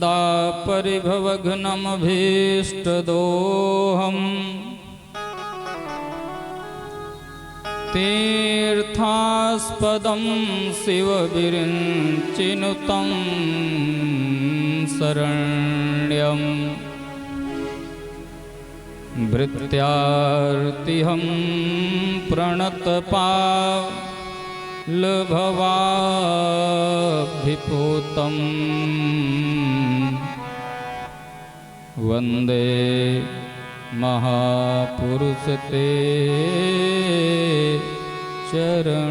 दा परिभवघ्नमभीष्टदोहम् तीर्थास्पदं शिवविरिञ्चिनुतं शरण्यं भृत्यार्तिहं प्रणतपालभवाभिपूतम् वन्दे महापुरुषते चरणारविन्दम्।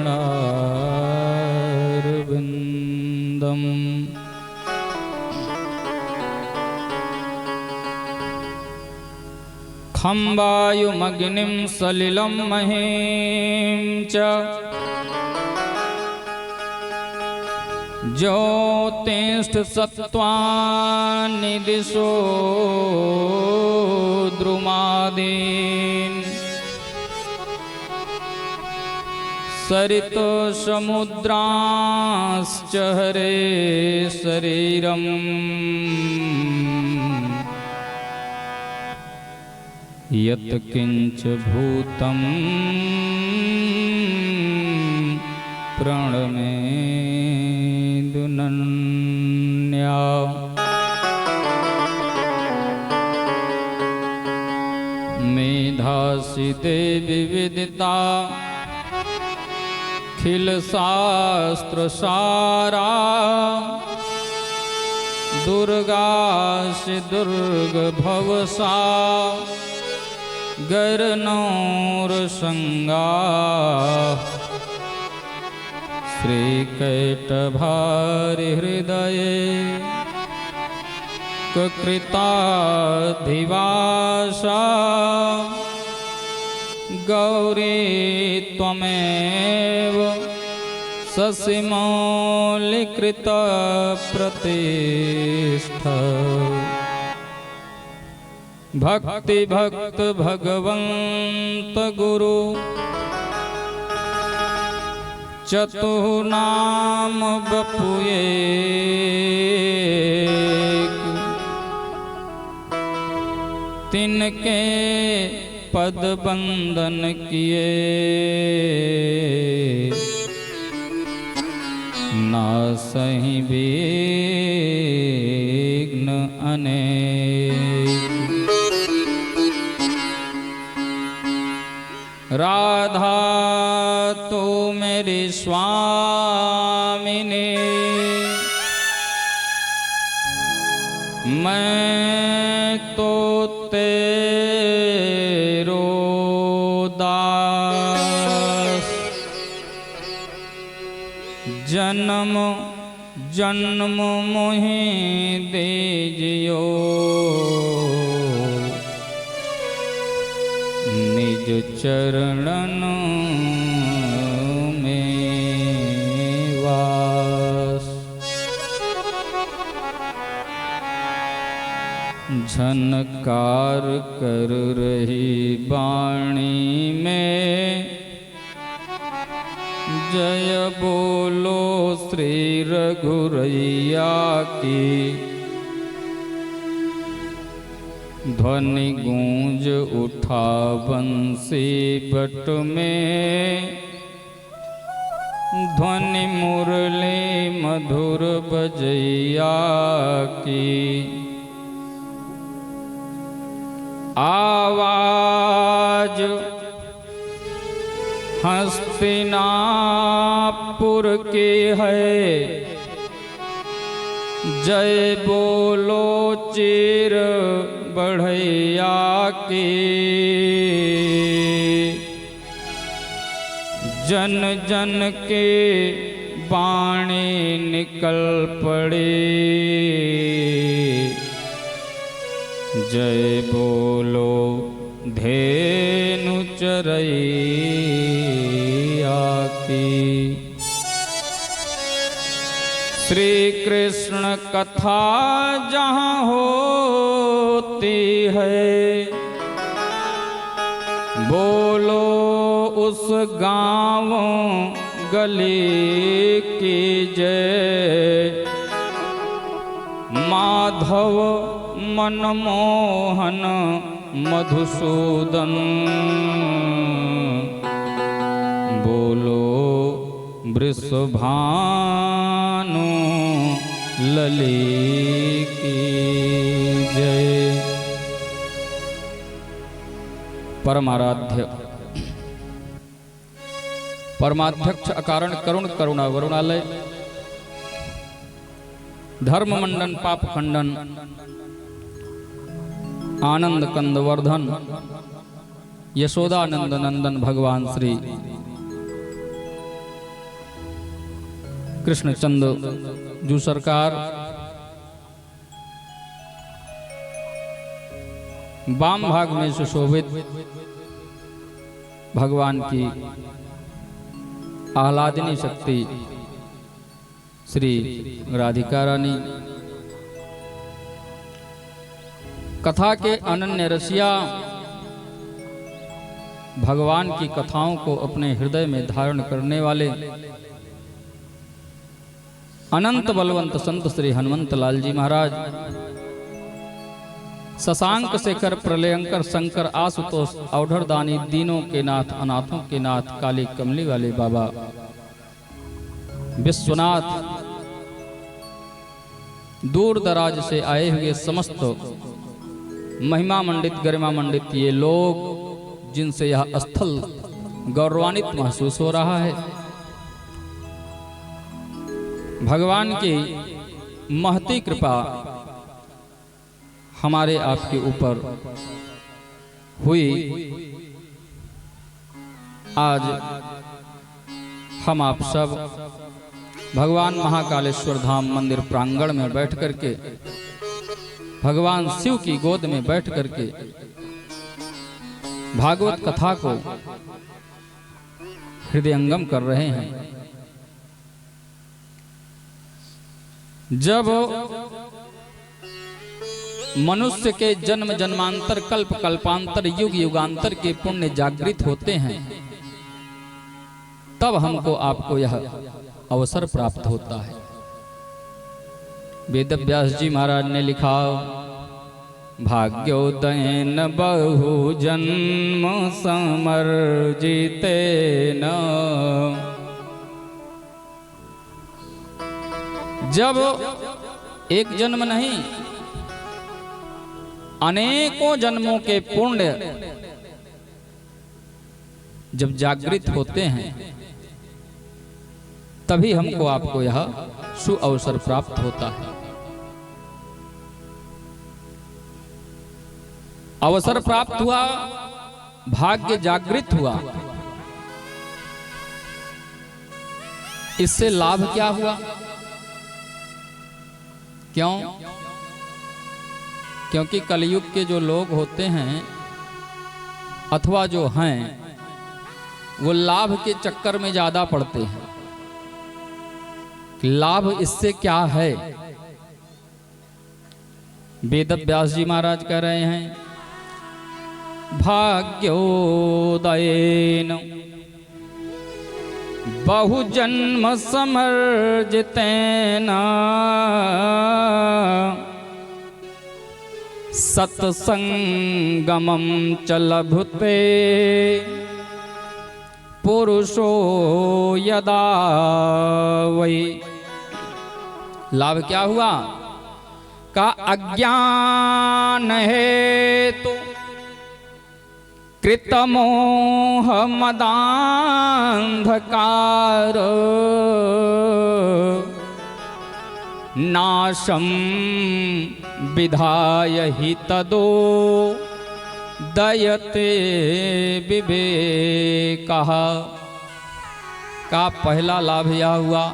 खम्बायुमग्निं सलिलं महीं च ज्योतिष्ठ सत्त्वानि दिशो द्रुमादीन् सरितो समुद्राश्च हरे शरीरम् यत् किञ्च भूतं प्रणमेदुनन्या। मेधासि देवि विदिता खिल शास्त्रसारा दुर्गासि दुर्गभवसा गरनौरसंगा श्रीकैटभारिहृदये कृताधिवासा गौरी त्वमेव शशिमौलिकृतप्रतिष्ठा। भक्ति भक्त भगवंत गुरु चतुर्नाम बपुए तिनके पद बंदन किए ना सही विघ्न अनेक। राधा तो मेरी स्वामिनी मैं तो तेरो दास। जन्म जन्म मोहि दीजियो निज चरणन में वास। झनकार कर रही वाणी में जय बोलो श्री रघुरैया की। ध्वनि गूंज उठा बंसी बट में ध्वनि मुरली मधुर बजैया की। आवाज हस्तिनापुर की है जय बोलो चीर बढ़ैया की। जन जन के बाणी निकल पड़ी जय बोलो धेनु चरैया की। श्री कृष्ण कथा जहाँ होती है बोलो उस गाँव गली की जय। माधव मनमोहन मधुसूदन बोलो वृषभानु लली की जय। परमाराध्य परमाध्यक्ष अकारण करुण करुणा वरुणालय धर्म मंडन पाप खंडन आनंद कंद वर्धन यशोदानंद नंदन भगवान श्री कृष्णचंद जू सरकार वाम भाग में सुशोभित भगवान की आह्लादिनी शक्ति श्री राधिका रानी, कथा के अनन्य रसिया, भगवान की कथाओं को अपने हृदय में धारण करने वाले अनंत बलवंत संत श्री हनुमंत लाल जी महाराज, शशांक शेखर प्रलयंकर शंकर आशुतोष औढ़र दानी दीनों के नाथ अनाथों के नाथ काली कमली वाले बाबा विश्वनाथ, दूर दराज से आए हुए समस्त महिमा मंडित गरिमा मंडित ये लोग जिनसे यह स्थल गौरवान्वित महसूस हो रहा है, भगवान की महती कृपा हमारे आपके ऊपर हुई। आज हम आप सब भगवान महाकालेश्वर धाम मंदिर प्रांगण में बैठ करके भगवान शिव की गोद में बैठ करके भागवत कथा को हृदयंगम कर रहे हैं। जब मनुष्य के जन्म जन्मांतर कल्प कल्पांतर युग युगांतर के पुण्य जागृत होते हैं, तब हमको आपको यह अवसर प्राप्त होता है। वेद व्यास जी महाराज ने लिखा, भाग्योदयन बहु जन्म समर्जिते न। जब एक जन्म नहीं अनेकों जन्मों के पुण्य जब जागृत होते हैं, तभी हमको आपको यह सुअवसर प्राप्त होता है। अवसर प्राप्त हुआ, भाग्य जागृत हुआ, इससे लाभ क्या हुआ? क्यों? क्योंकि कलयुग के जो लोग होते हैं अथवा जो हैं, वो लाभ के चक्कर में ज्यादा पड़ते हैं। लाभ इससे क्या है? वेद व्यास जी महाराज कह रहे हैं, भाग्योदयेन बहुजन्म समर्जितेन सत्संगमं च लभते पुरुषो यदा वै। लाभ क्या हुआ? का अज्ञान हेतु कृतमोह मदांधकार नाशम विधाय हि तदो दयते विवेकः। का पहला लाभ यह हुआ,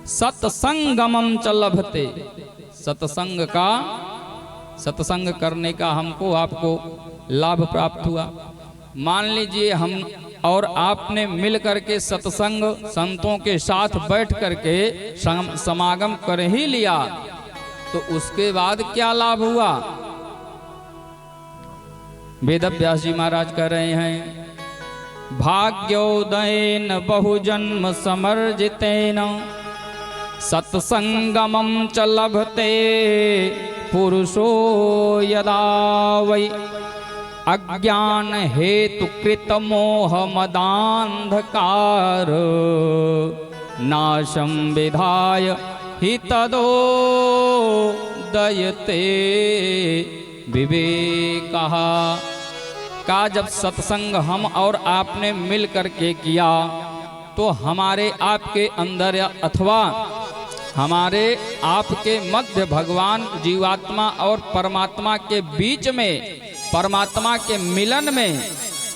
सत्संगमं च लभते। सत्संग करने का हमको आपको लाभ प्राप्त हुआ। मान लीजिए हम और आपने मिल करके सत्संग संतों के साथ बैठ करके समागम कर ही लिया, तो उसके बाद क्या लाभ हुआ? वेद व्यास जी महाराज कह रहे हैं, भाग्योदयेन बहुजन्म समर्जितेन सत्संगमं च लभते पुरुषो यदा वै अज्ञान हेतु कृत मोह मदांधकार नाशं विधाय हि तदो दयते विवेकः। का जब सत्संग हम और आपने मिल करके किया तो हमारे आपके अंदर अथवा हमारे आपके मध्य भगवान जीवात्मा और परमात्मा के बीच में, परमात्मा के मिलन में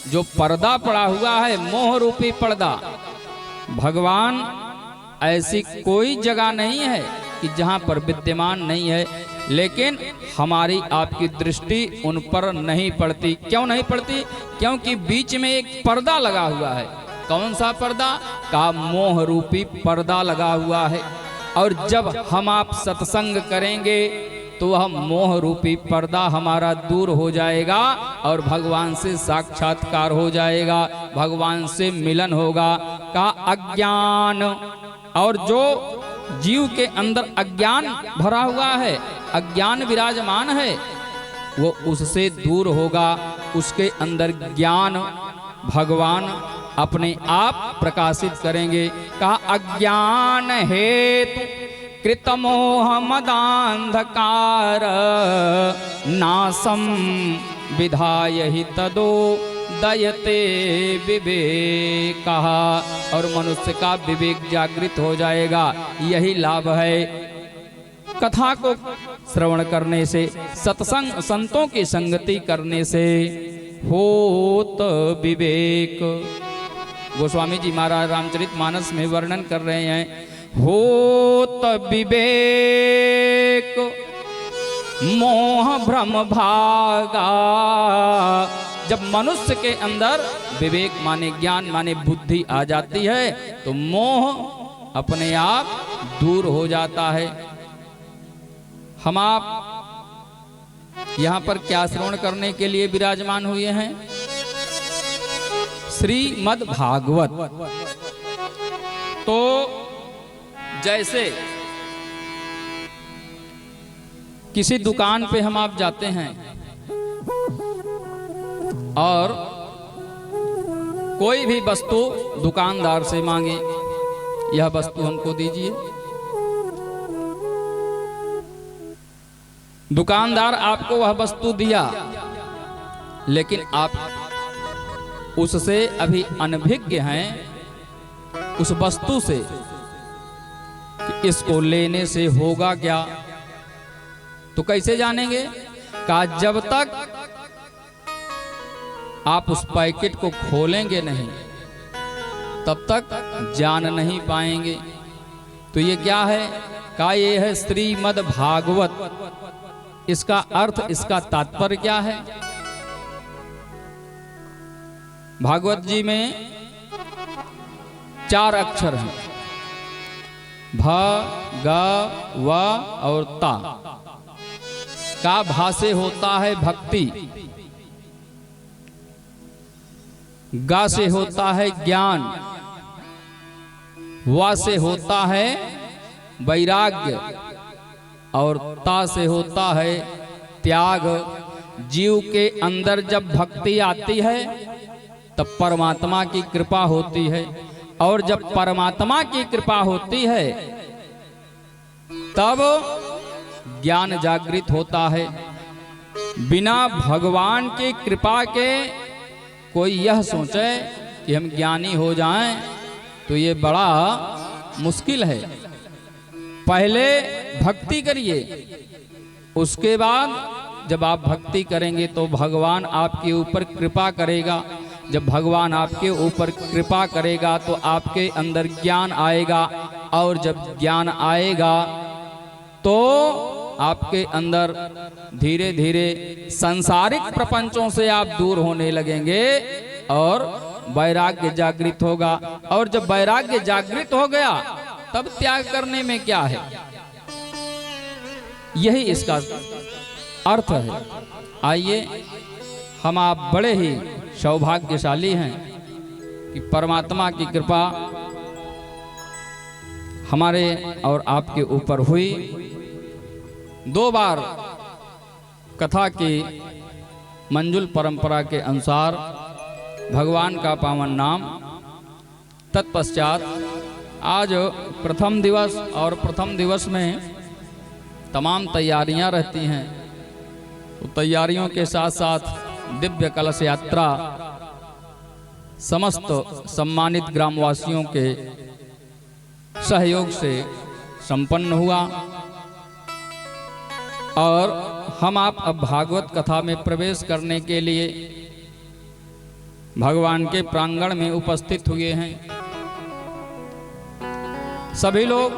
जो पर्दा पड़ा हुआ है, मोह रूपी पर्दा, भगवान ऐसी कोई जगह नहीं है कि जहां पर विद्यमान नहीं है, लेकिन हमारी आपकी दृष्टि उन पर नहीं पड़ती। क्यों नहीं पड़ती? क्योंकि बीच में एक पर्दा लगा हुआ है। कौन सा पर्दा? का मोह रूपी पर्दा लगा हुआ है। और जब हम आप सत्संग करेंगे तो वह मोह रूपी पर्दा हमारा दूर हो जाएगा और भगवान से साक्षात्कार हो जाएगा, भगवान से मिलन होगा। का अज्ञान, और जो जीव के अंदर अज्ञान भरा हुआ है, अज्ञान विराजमान है, वो उससे दूर होगा। उसके अंदर ज्ञान भगवान अपने आप प्रकाशित करेंगे। कहा अज्ञान हेतु कृत मोह मदांधकार नासम विधाय हि तदो दयते विवेकः। और मनुष्य का विवेक जागृत हो जाएगा। यही लाभ है कथा को श्रवण करने से, सत्संग संतों की संगति करने से होत विवेक। गोस्वामी जी महाराज रामचरितमानस में वर्णन कर रहे हैं, होत विवेक मोह भ्रम भागा। जब मनुष्य के अंदर विवेक माने ज्ञान माने बुद्धि आ जाती है तो मोह अपने आप दूर हो जाता है। हम आप यहाँ पर क्या श्रवण करने के लिए विराजमान हुए हैं? श्रीमद् भागवत। तो जैसे किसी दुकान पे हम आप जाते हैं और कोई भी वस्तु दुकानदार से मांगे, यह वस्तु हमको दीजिए। दुकानदार आपको वह वस्तु दिया, लेकिन आप उससे अभी अनभिज्ञ हैं उस वस्तु से कि इसको लेने से होगा क्या। तो कैसे जानेंगे? का जब तक आप उस पैकेट को खोलेंगे नहीं तब तक जान नहीं पाएंगे। तो ये क्या है? का ये है श्रीमद् भागवत। इसका अर्थ, इसका तात्पर्य क्या है? भागवत जी में 4 अक्षर हैं, भ, ग, व और ता। का भा से होता है भक्ति, गा से होता है ज्ञान, वा से होता है वैराग्य और ता से होता है त्याग। जीव के अंदर जब भक्ति आती है तब परमात्मा की कृपा होती है, और जब परमात्मा की कृपा होती है तब ज्ञान जागृत होता है। बिना भगवान की कृपा के कोई यह सोचे कि हम ज्ञानी हो जाएं तो ये बड़ा मुश्किल है। पहले भक्ति करिए, उसके बाद जब आप भक्ति करेंगे तो भगवान आपके ऊपर कृपा करेगा। जब भगवान आपके ऊपर कृपा करेगा तो आपके अंदर ज्ञान आएगा, और जब ज्ञान आएगा तो आपके अंदर धीरे धीरे सांसारिक प्रपंचों से आप दूर होने लगेंगे और वैराग्य जागृत होगा। और जब वैराग्य जागृत हो गया तब त्याग करने में क्या है? यही इसका अर्थ है। आइए, हम आप बड़े ही सौभाग्यशाली हैं कि परमात्मा की कृपा हमारे और आपके ऊपर हुई। 2 बार कथा की मंजुल परंपरा के अनुसार भगवान का पावन नाम, तत्पश्चात आज प्रथम दिवस, और प्रथम दिवस में तमाम तैयारियां रहती हैं। तो तैयारियों के साथ साथ दिव्य कलश यात्रा समस्त सम्मानित ग्रामवासियों के सहयोग से संपन्न हुआ। और हम आप अब भागवत कथा में प्रवेश करने के लिए भगवान के प्रांगण में उपस्थित हुए हैं। सभी लोग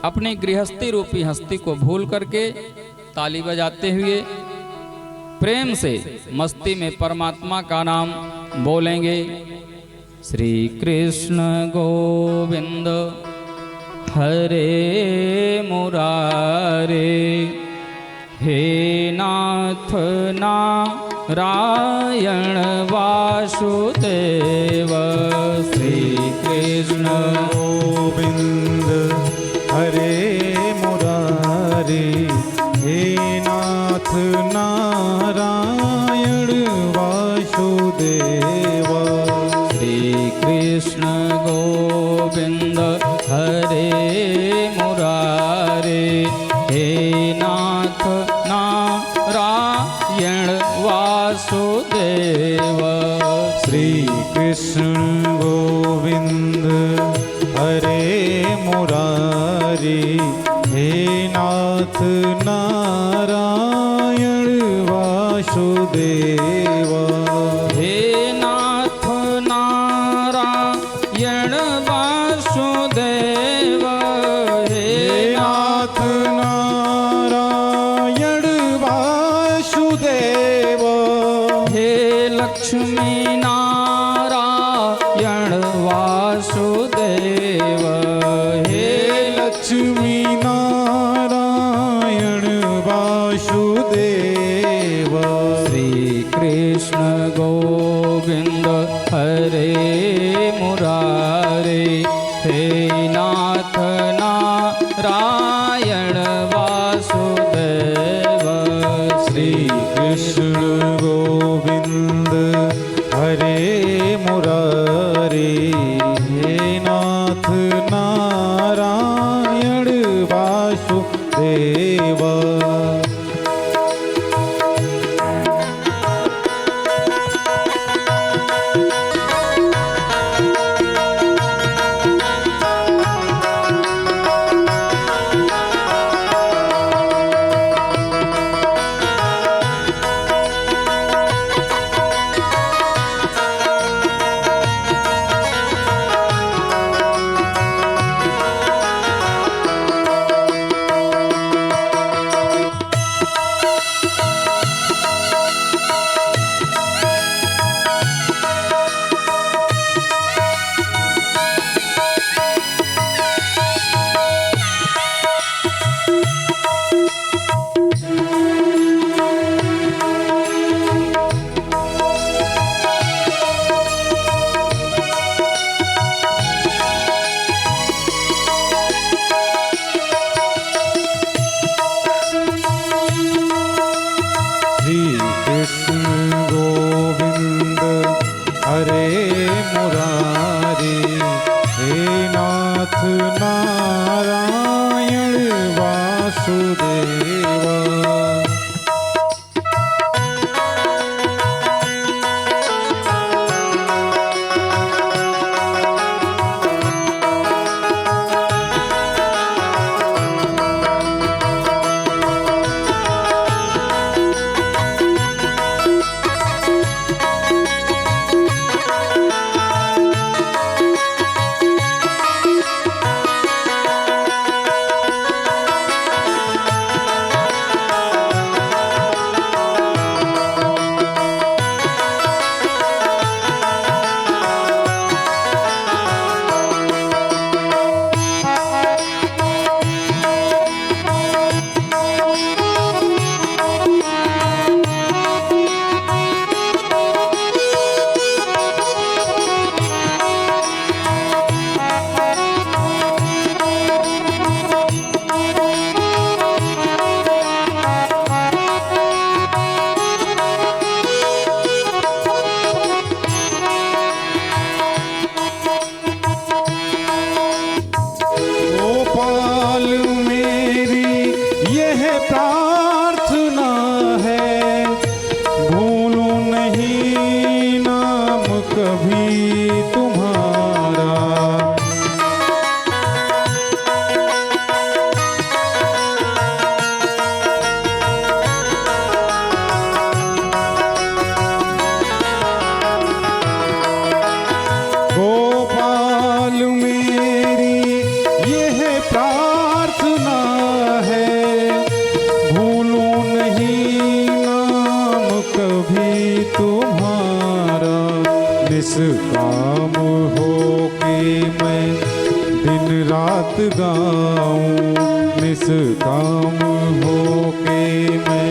अपनी गृहस्थी रूपी हस्ती को भूल करके ताली बजाते हुए प्रेम से मस्ती में परमात्मा का नाम बोलेंगे। श्री कृष्ण गोविंद हरे मुरारे, हे नाथ नारायण वासुदेव। श्री कृष्ण गोविंद हरे मुरारे, हे नाथ नारायण वासुदेव। श्री कृष्ण गोविंद हरे मुरारे, हे नाथ नारायण वासुदेव। श्री कृष्ण गोविंद हरे मुरारी, हे नाथ नारायण वासुदेव। हे नाथ नारायण वासुदेव, हे नाथ नारायण वासुदेव। हे लक्ष्मी नारायण वासुदेव, हे लक्ष्मी नारायण वासुदेव। श्री कृष्ण गोविंद हरे मुरारे, हे नाथ नारायण वासुदेव। श्री कृष्ण गोविंद हरे मुरारी, हे नाथ नारायण वासुदेव। प्रार्थना है, भूलूं नहीं नाम कभी तुम्हारा। गोपाल मेरी यह प्रार्थना है, भूलूं नहीं नाम कभी तुम्हारा। निष्काम हो के मैं दिन रात गाऊं, निष्काम हो के मैं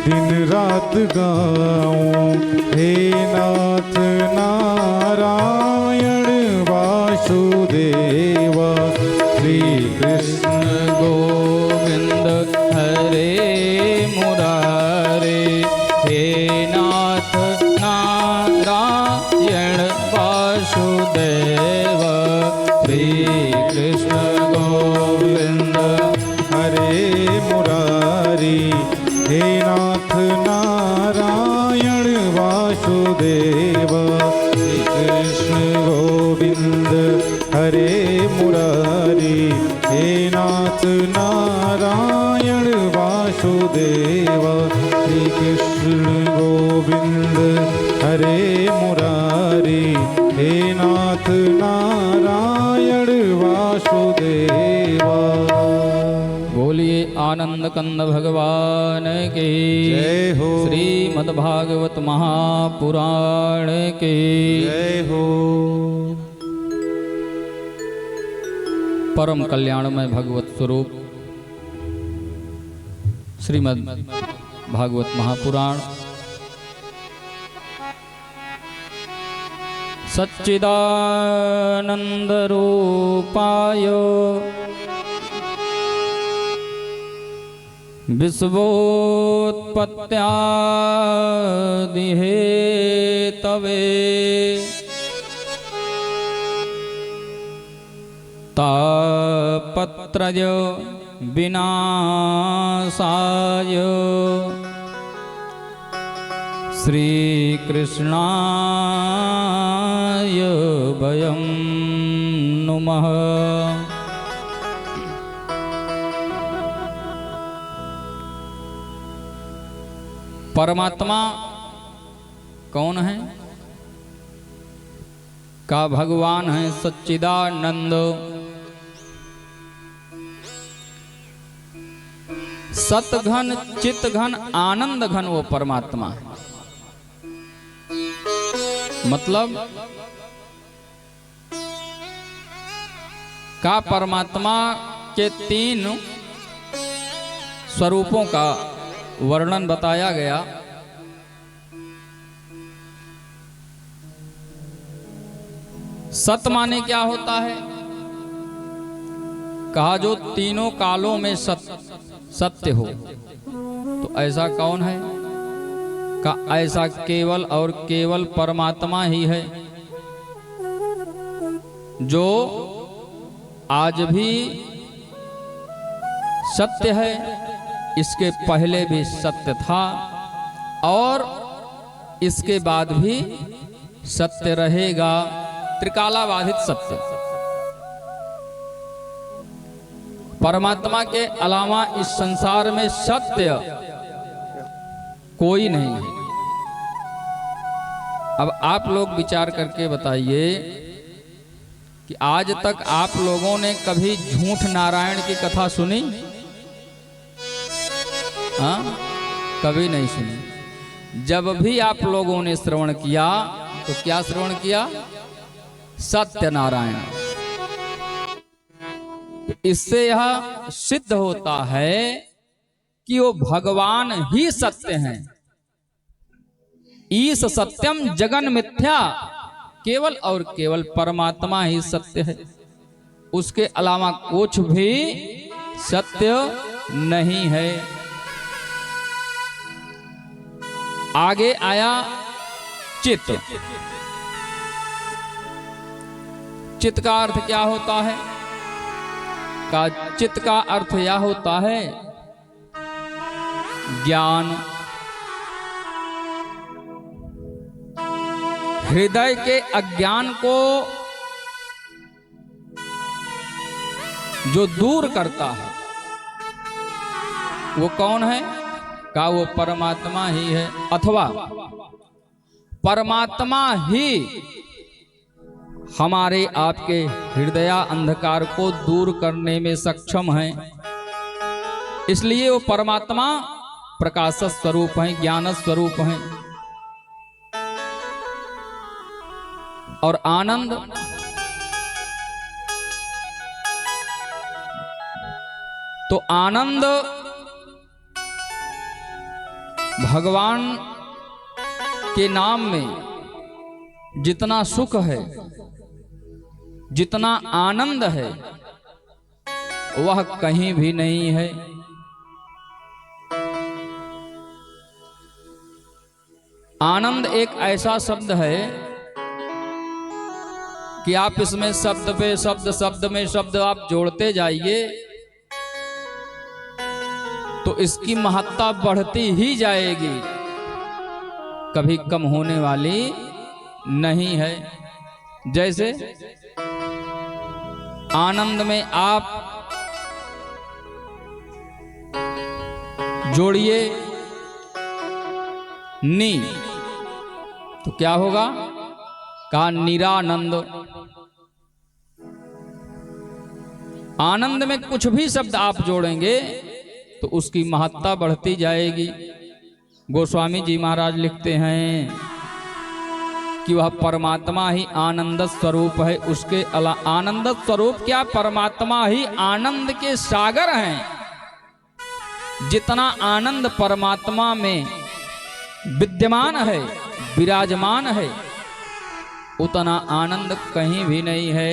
दिन रात गाऊं। हे नाथ नारायण वासुदेवा, श्री कृष्ण गोविंद हरे मुरारे। हे नाथ नारायण वासुदेव, श्री कृष्ण गोविंद हरे मुरारी। हे नाथ नारायण वासुदेव, श्री कृष्ण गोविंद हरे मुरारी। हे नाथ नारायण वासुदेव, श्री कृष्ण गोविंद हरे मुरारी। हे नाथ नारायण वासुदेवा। बोलिए आनंद कंद भगवान की जय हो। श्रीमद्भागवत महापुराण की जय हो। परम कल्याणमय भगवत स्वरूप श्रीमद् भागवत महापुराण सच्चिदानंद रूपाय विश्वोत्पत्त्यादिहेतवे तापत्रय विनाशाय श्रीकृष्णाय वयं नुमः। परमात्मा कौन है? का भगवान है सच्चिदानंद, सतघन चितघन आनंद घन वो परमात्मा है। मतलब का परमात्मा के तीन स्वरूपों का वर्णन बताया गया। सत माने क्या होता है? कहा जो तीनों कालों में सत्य हो। तो ऐसा कौन है? का ऐसा केवल और केवल परमात्मा ही है, जो आज भी सत्य है, इसके पहले भी सत्य था और इसके बाद भी सत्य रहेगा। त्रिकालाबाधित सत्य। परमात्मा के अलावा इस संसार में सत्य कोई नहीं है। अब आप लोग विचार करके बताइए कि आज तक आप लोगों ने कभी झूठ नारायण की कथा सुनी? हाँ, कभी नहीं सुनी। जब भी आप लोगों ने श्रवण किया तो क्या श्रवण किया? सत्यनारायण। इससे यह सिद्ध होता है कि वो भगवान ही सत्य हैं। ईश सत्यम जगन मिथ्या, केवल और केवल परमात्मा ही सत्य है, उसके अलावा कुछ भी सत्य नहीं है। आगे आया चित्त। चित्त का अर्थ क्या होता है? का चित्त का अर्थ यह होता है ज्ञान, हृदय के अज्ञान को जो दूर करता है वो कौन है? का वो परमात्मा ही है, अथवा परमात्मा ही हमारे आपके हृदय अंधकार को दूर करने में सक्षम है। इसलिए वो परमात्मा प्रकाश स्वरूप है, ज्ञान स्वरूप है। और आनंद, तो आनंद भगवान के नाम में जितना सुख है, जितना आनंद है, वह कहीं भी नहीं है। आनंद एक ऐसा शब्द है कि आप इसमें शब्द पे शब्द, शब्द में शब्द आप जोड़ते जाइए तो इसकी महत्ता बढ़ती ही जाएगी, कभी कम होने वाली नहीं है। जैसे आनंद में आप जोड़िए नी, तो क्या होगा? का निरानंद। आनंद में कुछ भी शब्द आप जोड़ेंगे तो उसकी महत्ता बढ़ती जाएगी। गोस्वामी जी महाराज लिखते हैं कि वह परमात्मा ही आनंद स्वरूप है। उसके अलावा आनंद स्वरूप क्या? परमात्मा ही आनंद के सागर हैं। जितना आनंद परमात्मा में विद्यमान है, विराजमान है, उतना आनंद कहीं भी नहीं है।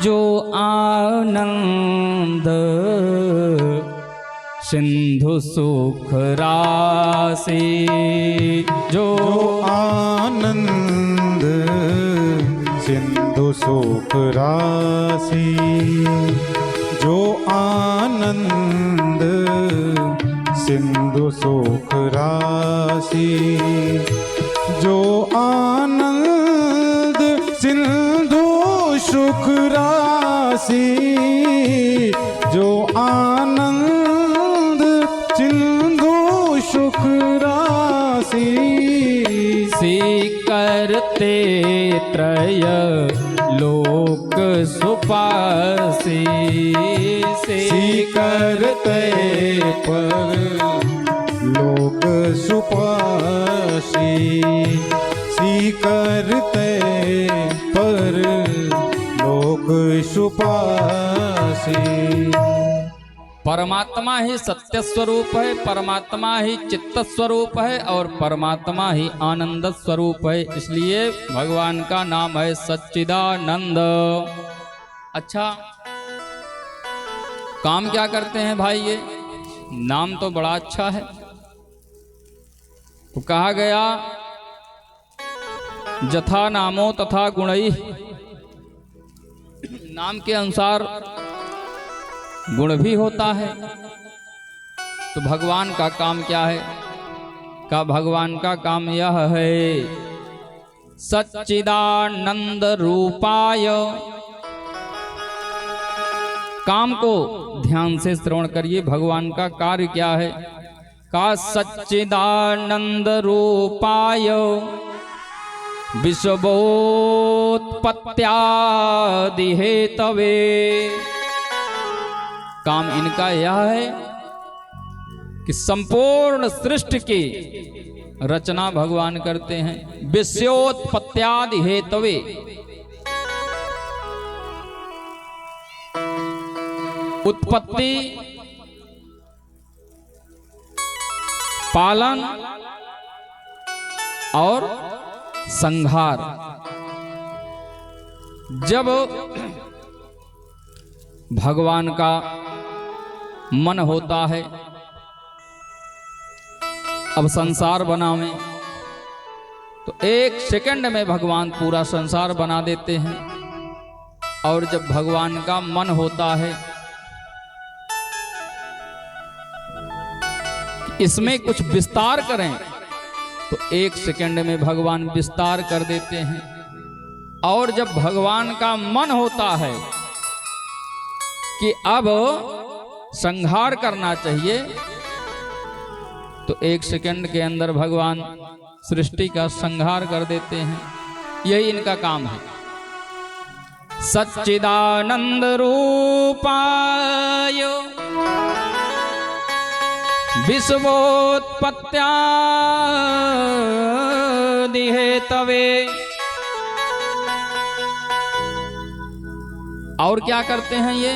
जो आनंद सिंधु सुख राशि, जो आनंद सिंधु सुख राशि, जो आनंद सिंधु सुख राशि, जो आनंद सिंधु सुख राशि, जो आनंद सिंधु सुख राशि, सी करते त्रय लोक सुपासी, सी करते पर लोक सुपासी, सी करते पर लोक सुपासी। परमात्मा ही सत्य स्वरूप है, परमात्मा ही चित्त स्वरूप है और परमात्मा ही आनंद स्वरूप है। इसलिए भगवान का नाम है सच्चिदानंद। अच्छा, काम क्या करते हैं भाई? ये नाम तो बड़ा अच्छा है। तो कहा गया जथा नामो तथा गुणई, नाम के अनुसार गुण भी होता है। तो भगवान का काम क्या है? का भगवान का काम यह है सच्चिदानंद रूपाय। काम को ध्यान से श्रवण करिए, भगवान का कार्य क्या है? का सच्चिदानंद रूपाय विश्वोत्पत्त्यादि हेतवे। काम इनका यह है कि संपूर्ण सृष्टि की रचना भगवान करते हैं। विश्वोत्पत्त्यादि हेतवे, उत्पत्ति, पालन और संहार। जब भगवान का मन होता है अब संसार बनावे, तो एक सेकंड में भगवान पूरा संसार बना देते हैं। और जब भगवान का मन होता है इसमें कुछ विस्तार करें तो 1 सेकंड में भगवान विस्तार कर देते हैं। और जब भगवान का मन होता है कि अब संहार करना चाहिए तो 1 सेकंड के अंदर भगवान सृष्टि का संहार कर देते हैं। यही इनका काम है। सच्चिदानंद रूपाय विश्वोत्पत्त्यादि हेतवे। और क्या करते हैं ये?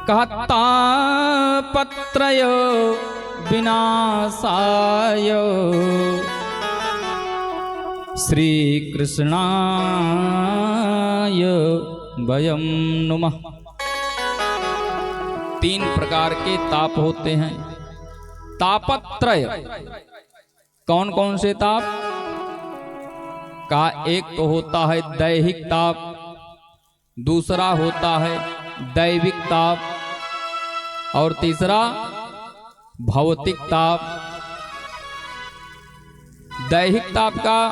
कहता पत्रय विनाशाय श्री कृष्णाय वयं नुमः। 3 प्रकार के ताप होते हैं। तापत्रय कौन कौन से ताप का? एक तो होता है दैहिक ताप, दूसरा होता है दैविक ताप और तीसरा भौतिक ताप। दैहिक ताप का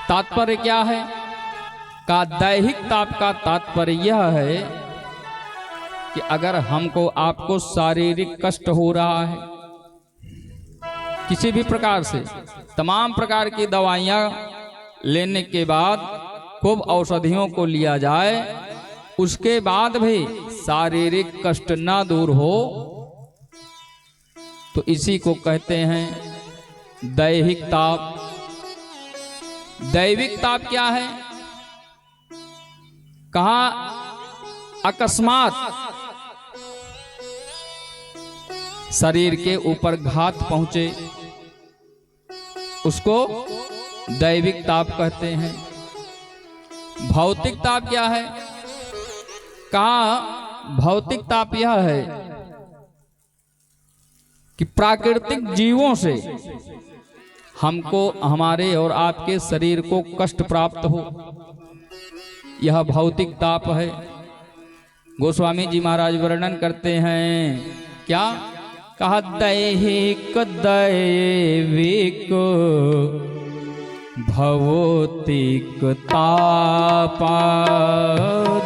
तात्पर्य क्या है? का दैहिक ताप का तात्पर्य यह है कि अगर हमको आपको शारीरिक कष्ट हो रहा है किसी भी प्रकार से, तमाम प्रकार की दवाइयाँ लेने के बाद खूब औषधियों को लिया जाए, उसके बाद भी शारीरिक कष्ट ना दूर हो तो इसी को कहते हैं दैहिक ताप। दैविक ताप क्या है? कहा अकस्मात शरीर के ऊपर घात पहुंचे उसको दैविक ताप कहते हैं। भौतिक ताप क्या है? कहा भौतिक ताप यह है कि प्राकृतिक जीवों से हमको, हमारे और आपके शरीर को कष्ट प्राप्त हो, यह भौतिक ताप है। गोस्वामी जी महाराज वर्णन करते हैं क्या? कहा दैहिक दैविक भौतिक तापा।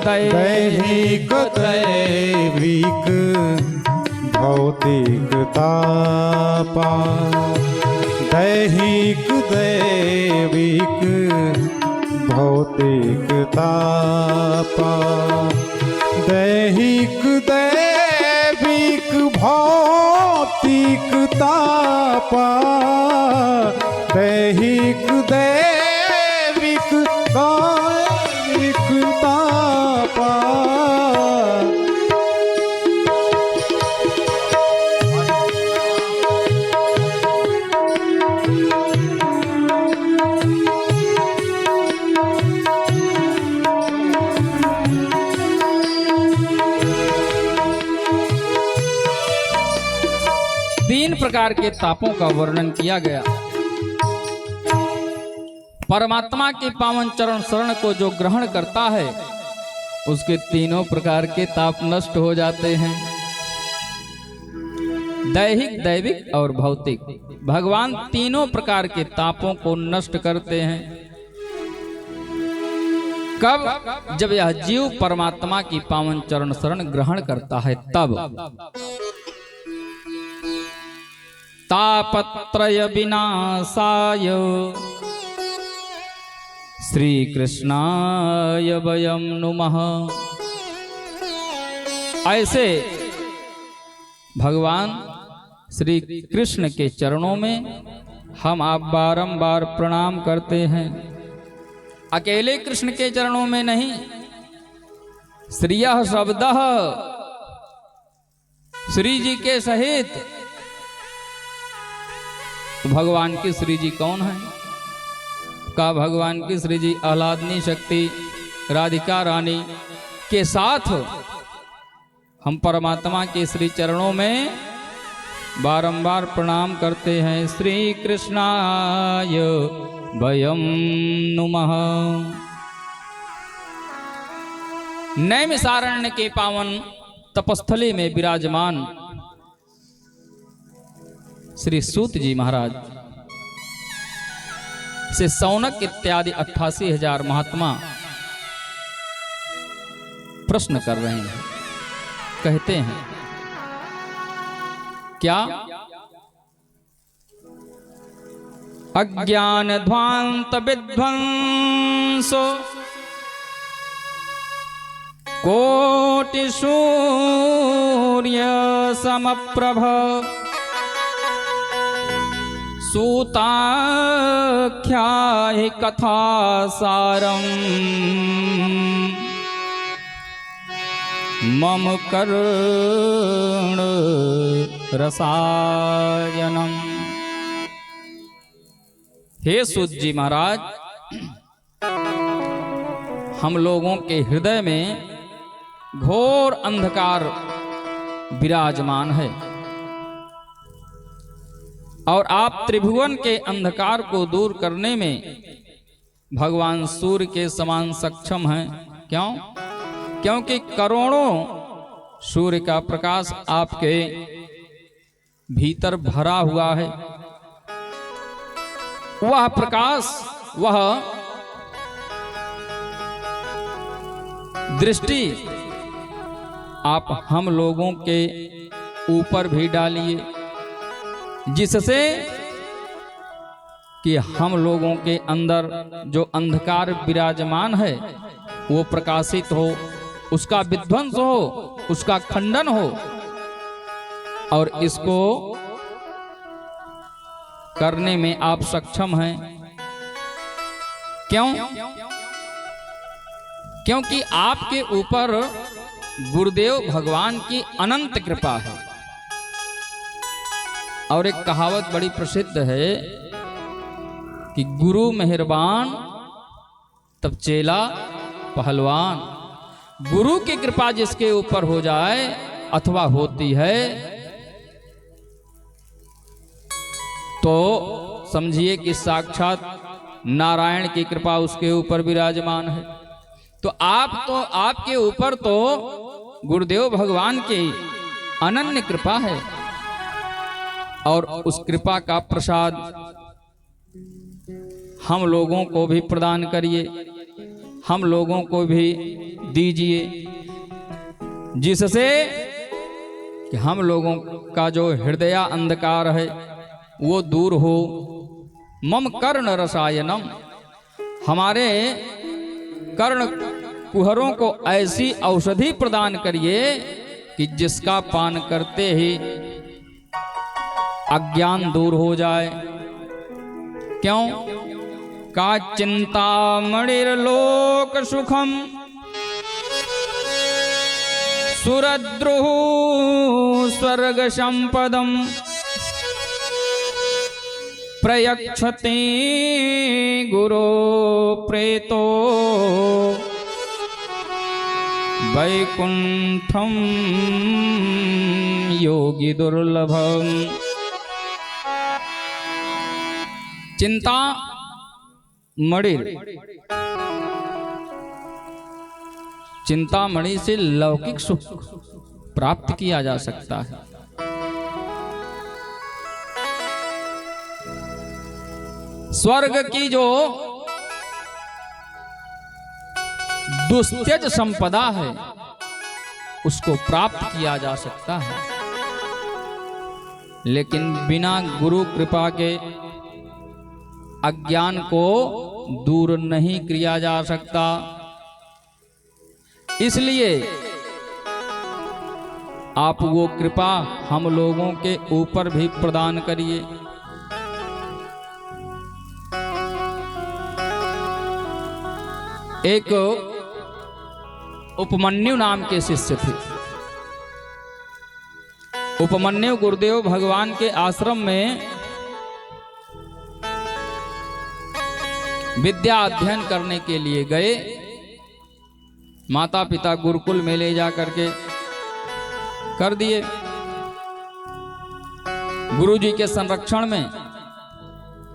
दैहिक दैविक भौतिक तापा। दैहिक दैविक भौतिक तापा। दैहिक दैविक भौतिक तापा। दैहिक दैविक दैविक तापा। 3 प्रकार के तापों का वर्णन किया गया। परमात्मा के पावन चरण शरण को जो ग्रहण करता है उसके तीनों प्रकार के ताप नष्ट हो जाते हैं, दैहिक, दैविक और भौतिक। भगवान तीनों प्रकार के तापों को नष्ट करते हैं। कब? जब यह जीव परमात्मा की पावन चरण शरण ग्रहण करता है तब। तापत्रय विनाशाय श्री कृष्णाय वयं नुमः। ऐसे भगवान श्री कृष्ण के चरणों में हम आप बारंबार प्रणाम करते हैं। अकेले कृष्ण के चरणों में नहीं, श्रियः शब्दः श्री जी के सहित। तो भगवान की श्री जी कौन है? का भगवान की श्री जी आह्लादनी शक्ति राधिका रानी के साथ हम परमात्मा के श्री चरणों में बारंबार प्रणाम करते हैं। श्री कृष्णाय वयं नुमः। नैमिषारण्य के पावन तपस्थली में विराजमान श्री सूत जी महाराज से सौनक इत्यादि 88,000 महात्मा प्रश्न कर रहे हैं। कहते हैं क्या? अज्ञान ध्वांत विध्वंसो कोटि सूर्य समप्रभ सूताख्याहि कथा सारम् मम कर्ण रसायनम। हे सूत जी महाराज, हम लोगों के हृदय में घोर अंधकार विराजमान है और आप त्रिभुवन के अंधकार को दूर करने में भगवान सूर्य के समान सक्षम हैं। क्यों? क्योंकि करोड़ों सूर्य का प्रकाश आपके भीतर भरा हुआ है। वह प्रकाश, वह दृष्टि आप हम लोगों के ऊपर भी डालिए, जिससे कि हम लोगों के अंदर जो अंधकार विराजमान है वो प्रकाशित हो, उसका विध्वंस हो, उसका खंडन हो। और इसको करने में आप सक्षम हैं। क्यों? क्योंकि आपके ऊपर गुरुदेव भगवान की अनंत कृपा है। और एक कहावत बड़ी प्रसिद्ध है कि गुरु मेहरबान तब चेला पहलवान। गुरु की कृपा जिसके ऊपर हो जाए अथवा होती है तो समझिए कि साक्षात नारायण की कृपा उसके ऊपर विराजमान है। तो आपके ऊपर तो गुरुदेव भगवान की अनन्य कृपा है और उस कृपा का प्रसाद हम लोगों को भी प्रदान करिए, हम लोगों को भी दीजिए, जिससे कि हम लोगों का जो हृदय अंधकार है वो दूर हो। मम कर्ण रसायनम, हमारे कर्ण कुहरों को ऐसी औषधि प्रदान करिए कि जिसका पान करते ही अज्ञान दूर हो जाए। क्यों? का चिंतामणिर्लोक सुखम सुरद्रुः स्वर्ग संपदम प्रयक्षते गुरो प्रेतो वैकुंठम योगी दुर्लभम। चिंता मणि, चिंतामणि से लौकिक सुख प्राप्त किया जा सकता है। स्वर्ग की जो दुस्त्यज संपदा है उसको प्राप्त किया जा सकता है, लेकिन बिना गुरु कृपा के अज्ञान को दूर नहीं किया जा सकता। इसलिए आप वो कृपा हम लोगों के ऊपर भी प्रदान करिए। एक उपमन्यु नाम के शिष्य थे। उपमन्यु गुरुदेव भगवान के आश्रम में विद्या अध्ययन करने के लिए गए। माता पिता गुरुकुल में ले जा करके कर दिए। गुरुजी के संरक्षण में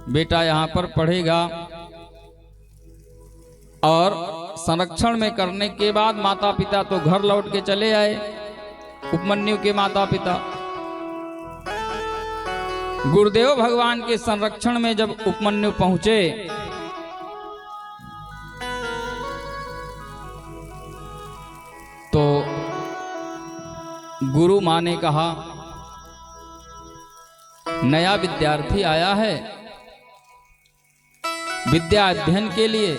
बेटा यहाँ पर पढ़ेगा, और संरक्षण में करने के बाद माता पिता तो घर लौट के चले आए। उपमन्यु के माता पिता गुरुदेव भगवान के संरक्षण में जब उपमन्यु पहुंचे तो गुरु मां ने कहा, नया विद्यार्थी आया है विद्या अध्ययन के लिए,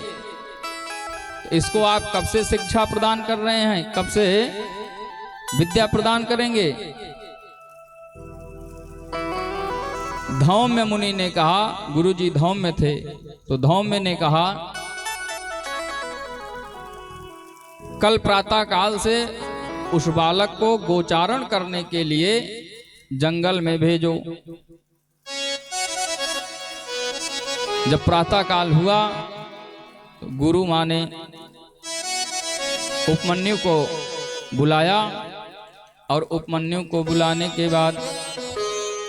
इसको आप कब से शिक्षा प्रदान कर रहे हैं, कब से विद्या प्रदान करेंगे? धौम्य मुनि ने कहा, गुरुजी धौम्य थे, तो धौम्य ने कहा कल प्रातः काल से उस बालक को गोचारण करने के लिए जंगल में भेजो। जब प्रातः काल हुआ तो गुरु मां ने उपमन्यु को बुलाया और उपमन्यु को बुलाने के बाद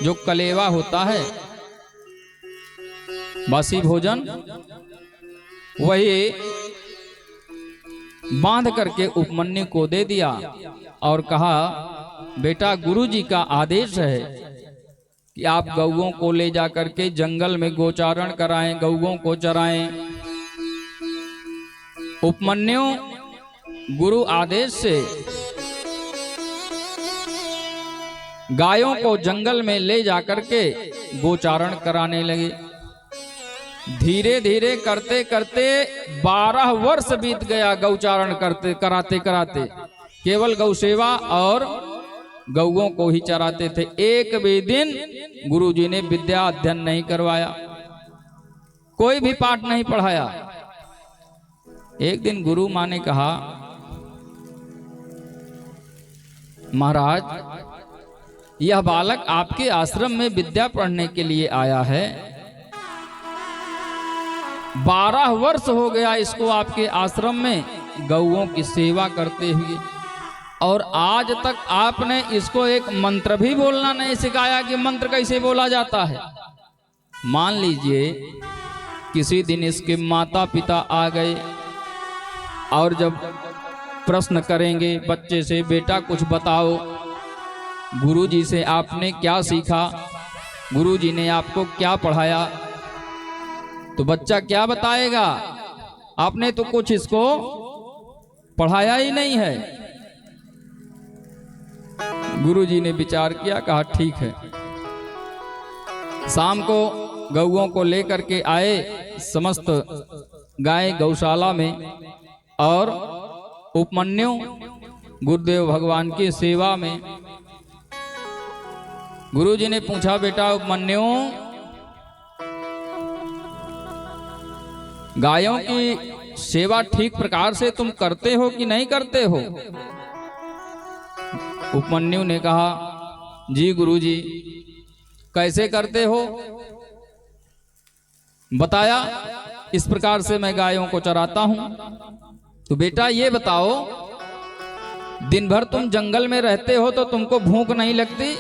जो कलेवा होता है बासी भोजन, वही बांध करके उपमन्यु को दे दिया और कहा, बेटा गुरुजी का आदेश है कि आप गौओं को ले जा करके जंगल में गोचारण कराएं, गौओं को चराएं। उपमन्यु गुरु आदेश से गायों को जंगल में ले जाकर के गोचारण कराने लगे। धीरे धीरे करते करते 12 वर्ष बीत गया गौचारण करते कराते कराते। केवल गौ सेवा और गौओं को ही चराते थे। एक भी दिन गुरुजी ने विद्या अध्ययन नहीं करवाया, कोई भी पाठ नहीं पढ़ाया। एक दिन गुरु मां ने कहा, महाराज यह बालक आपके आश्रम में विद्या पढ़ने के लिए आया है, 12 वर्ष हो गया इसको आपके आश्रम में गौओं की सेवा करते हुए, और आज तक आपने इसको एक मंत्र भी बोलना नहीं सिखाया कि मंत्र कैसे बोला जाता है। मान लीजिए किसी दिन इसके माता पिता आ गए और जब प्रश्न करेंगे बच्चे से, बेटा कुछ बताओ, गुरुजी से आपने क्या सीखा, गुरुजी ने आपको क्या पढ़ाया, तो बच्चा क्या बताएगा? आपने तो कुछ इसको पढ़ाया ही नहीं है। गुरुजी ने विचार किया, कहा ठीक है। शाम को गौओं को लेकर के आए समस्त गाय गौशाला में, और उपमन्यु गुरुदेव भगवान की सेवा में। गुरुजी ने पूछा, बेटा उपमन्यु गायों की सेवा ठीक प्रकार से तुम करते हो कि नहीं करते हो? उपमन्यु ने कहा, जी गुरुजी। कैसे करते हो? बताया, इस प्रकार से मैं गायों को चराता हूं। तो बेटा ये बताओ, दिन भर तुम जंगल में रहते हो तो तुमको भूख नहीं लगती?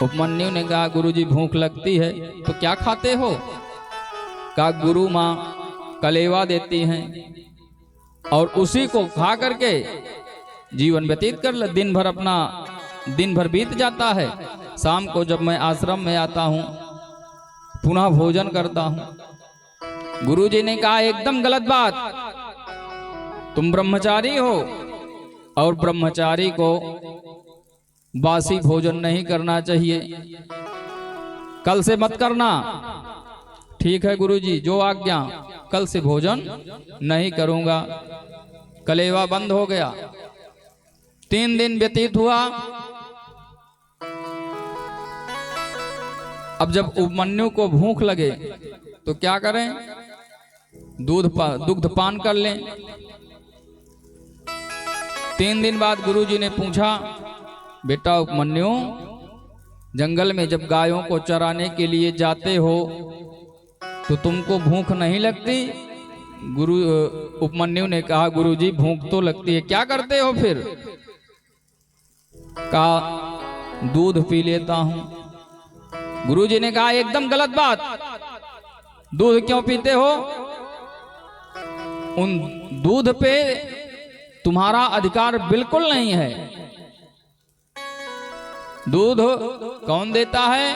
उपमन्यु ने कहा, गुरुजी भूख लगती है। तो क्या खाते हो? कहा, गुरु मां कलेवा देती हैं और उसी को खा करके जीवन व्यतीत कर ले। दिन भर बीत जाता है। शाम को जब मैं आश्रम में आता हूं पुनः भोजन करता हूं। गुरुजी ने कहा, एकदम गलत बात, तुम ब्रह्मचारी हो और ब्रह्मचारी को बासी भोजन नहीं करना चाहिए। कल से मत करना। ठीक है गुरुजी, जो आज्ञा, कल से भोजन नहीं करूंगा। कलेवा बंद हो गया। 3 दिन व्यतीत हुआ। अब जब उपमन्यु को भूख लगे तो क्या करें? दुग्ध पान कर लें। 3 दिन बाद गुरुजी ने पूछा, बेटा उपमन्यु जंगल में जब गायों को चराने के लिए जाते हो तो तुमको भूख नहीं लगती? उपमन्यु ने कहा, गुरुजी भूख तो लगती है। क्या करते हो फिर? कहा, दूध पी लेता हूं। गुरुजी ने कहा, एकदम गलत बात, दूध क्यों पीते हो? उन दूध पे तुम्हारा अधिकार बिल्कुल नहीं है। दूध कौन देता है?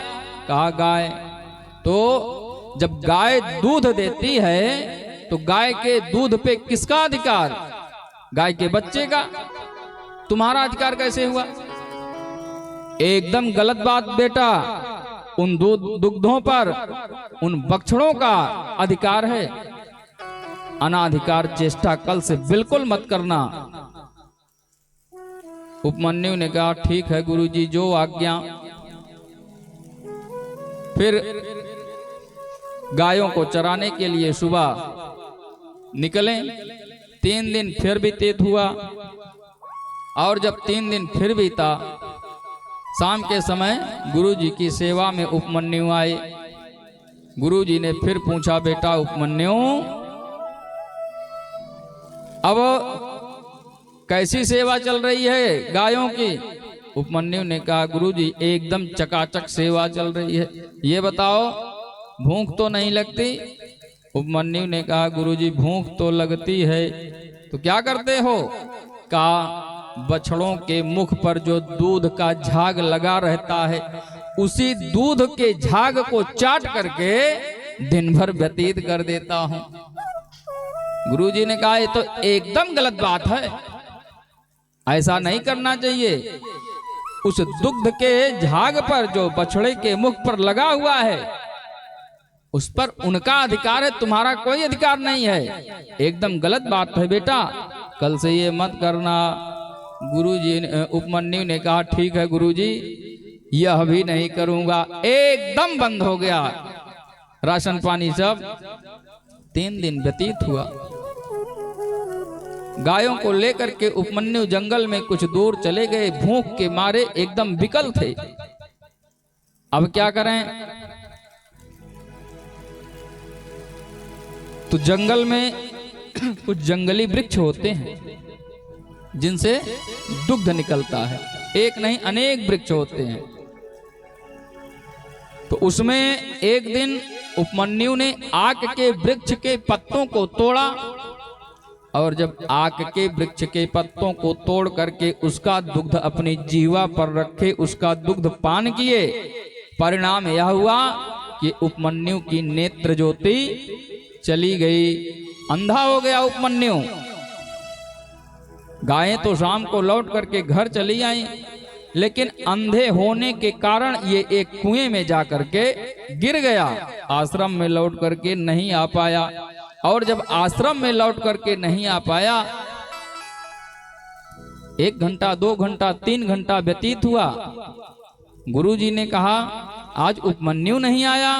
कहा गाय। तो जब गाय दूध देती है तो गाय के दूध पे किसका अधिकार? गाय के बच्चे का। तुम्हारा अधिकार कैसे हुआ? एकदम गलत बात बेटा। उन दुग्धों पर उन बछड़ों का अधिकार है। अनाधिकार चेष्टा कल से बिल्कुल मत करना। उपमन्यु ने कहा ठीक है गुरुजी, जो आज्ञा। फिर गायों को चराने के लिए सुबह निकले। 3 दिन फिर व्यतीत हुआ और जब 3 दिन फिर बीता, शाम के समय गुरुजी की सेवा में उपमन्यु आए। गुरुजी ने फिर पूछा बेटा उपमन्यु, अब कैसी सेवा चल रही है गायों की? उपमन्यु ने कहा गुरुजी एकदम चकाचक सेवा चल रही है। ये बताओ भूख तो नहीं लगती? उपमन्यु ने कहा गुरुजी भूख तो लगती है। तो क्या करते हो? कहा बछड़ों के मुख पर जो दूध का झाग लगा रहता है, उसी दूध के झाग को चाट करके दिन भर व्यतीत कर देता हूं। गुरुजी ने कहा ये तो एकदम गलत बात है, ऐसा नहीं करना चाहिए। उस दुग्ध के झाग पर जो बछड़े के मुख पर लगा हुआ है, उस पर उनका अधिकार है, तुम्हारा कोई अधिकार नहीं है। एकदम गलत बात है बेटा, कल से ये मत करना। गुरुजी ने, उपमन्यु ने कहा ठीक है गुरुजी, यह भी नहीं करूंगा। एकदम बंद हो गया राशन पानी सब। 3 दिन व्यतीत हुआ। गायों को लेकर के उपमन्यु जंगल में कुछ दूर चले गए। भूख के मारे एकदम विकल थे। अब क्या करें? तो जंगल में कुछ जंगली वृक्ष होते हैं जिनसे दुग्ध निकलता है। एक नहीं अनेक वृक्ष होते हैं। तो उसमें एक दिन उपमन्यु ने आक के वृक्ष के पत्तों को तोड़ा और जब आक के वृक्ष के पत्तों को तोड़ करके उसका दुग्ध अपनी जीवा पर रखे, उसका दुग्ध पान किए, परिणाम यह हुआ कि उपमन्यु की नेत्र ज्योति चली गई, अंधा हो गया उपमन्यु। गायें तो शाम को लौट करके घर चली आई, लेकिन अंधे होने के कारण ये एक कुएं में जा करके गिर गया। आश्रम में लौट करके नहीं आ पाया। और जब आश्रम में लौट करके नहीं आ पाया, 1 घंटा 2 घंटा 3 घंटा व्यतीत हुआ। गुरुजी ने कहा आज उपमन्यु नहीं आया,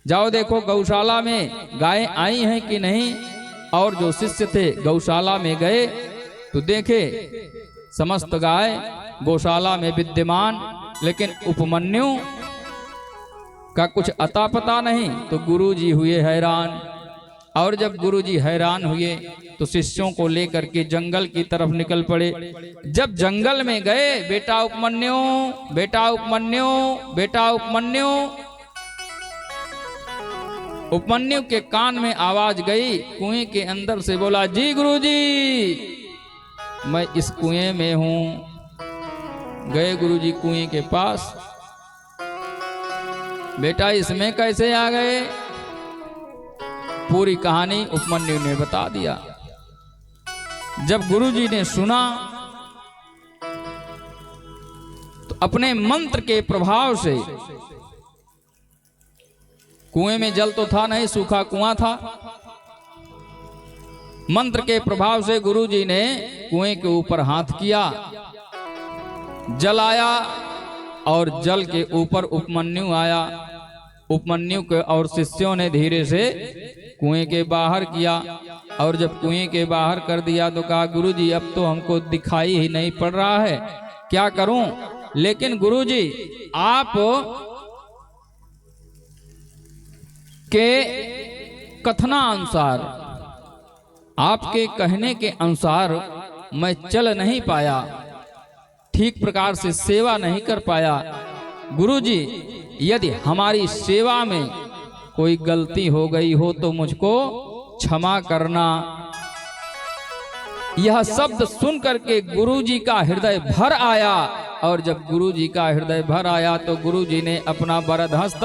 जाओ देखो गौशाला में गायें आई हैं कि नहीं। और जो शिष्य थे गौशाला में गए तो देखे समस्त गाय गौशाला में विद्यमान, लेकिन उपमन्यु का कुछ अता पता नहीं। तो गुरुजी हुए हैरान। और जब गुरुजी हैरान हुए तो शिष्यों को लेकर के जंगल की तरफ निकल पड़े। जब जंगल में गए, बेटा उपमन्यु, बेटा उपमन्यु, बेटा उपमन्यु। उपमन्यु के कान में आवाज गई कुएं के अंदर से, बोला जी गुरुजी मैं इस कुएं में हूं। गए गुरुजी कुएं के पास, बेटा इसमें कैसे आ गए? पूरी कहानी उपमन्यु ने बता दिया। जब गुरुजी ने सुना तो अपने मंत्र के प्रभाव से, कुएं में जल तो था नहीं, सूखा कुआं था, मंत्र के प्रभाव से गुरुजी ने कुएं के ऊपर हाथ किया, जल आया और जल के ऊपर उपमन्यु आया। उपमन्यु के और शिष्यों ने धीरे से कुएं के बाहर किया। और जब कुएं के बाहर कर दिया तो कहा गुरुजी अब तो हमको दिखाई ही नहीं पड़ रहा है, क्या करूं? लेकिन गुरुजी आप के कथनानुसार, आपके कहने के अनुसार मैं चल नहीं पाया, ठीक प्रकार से सेवा नहीं कर पाया। गुरुजी यदि हमारी सेवा में कोई गलती हो गई हो तो मुझको क्षमा करना। यह शब्द सुन करके गुरुजी का हृदय भर आया और जब गुरु जी का हृदय भर आया तो गुरु जी ने अपना वरद हस्त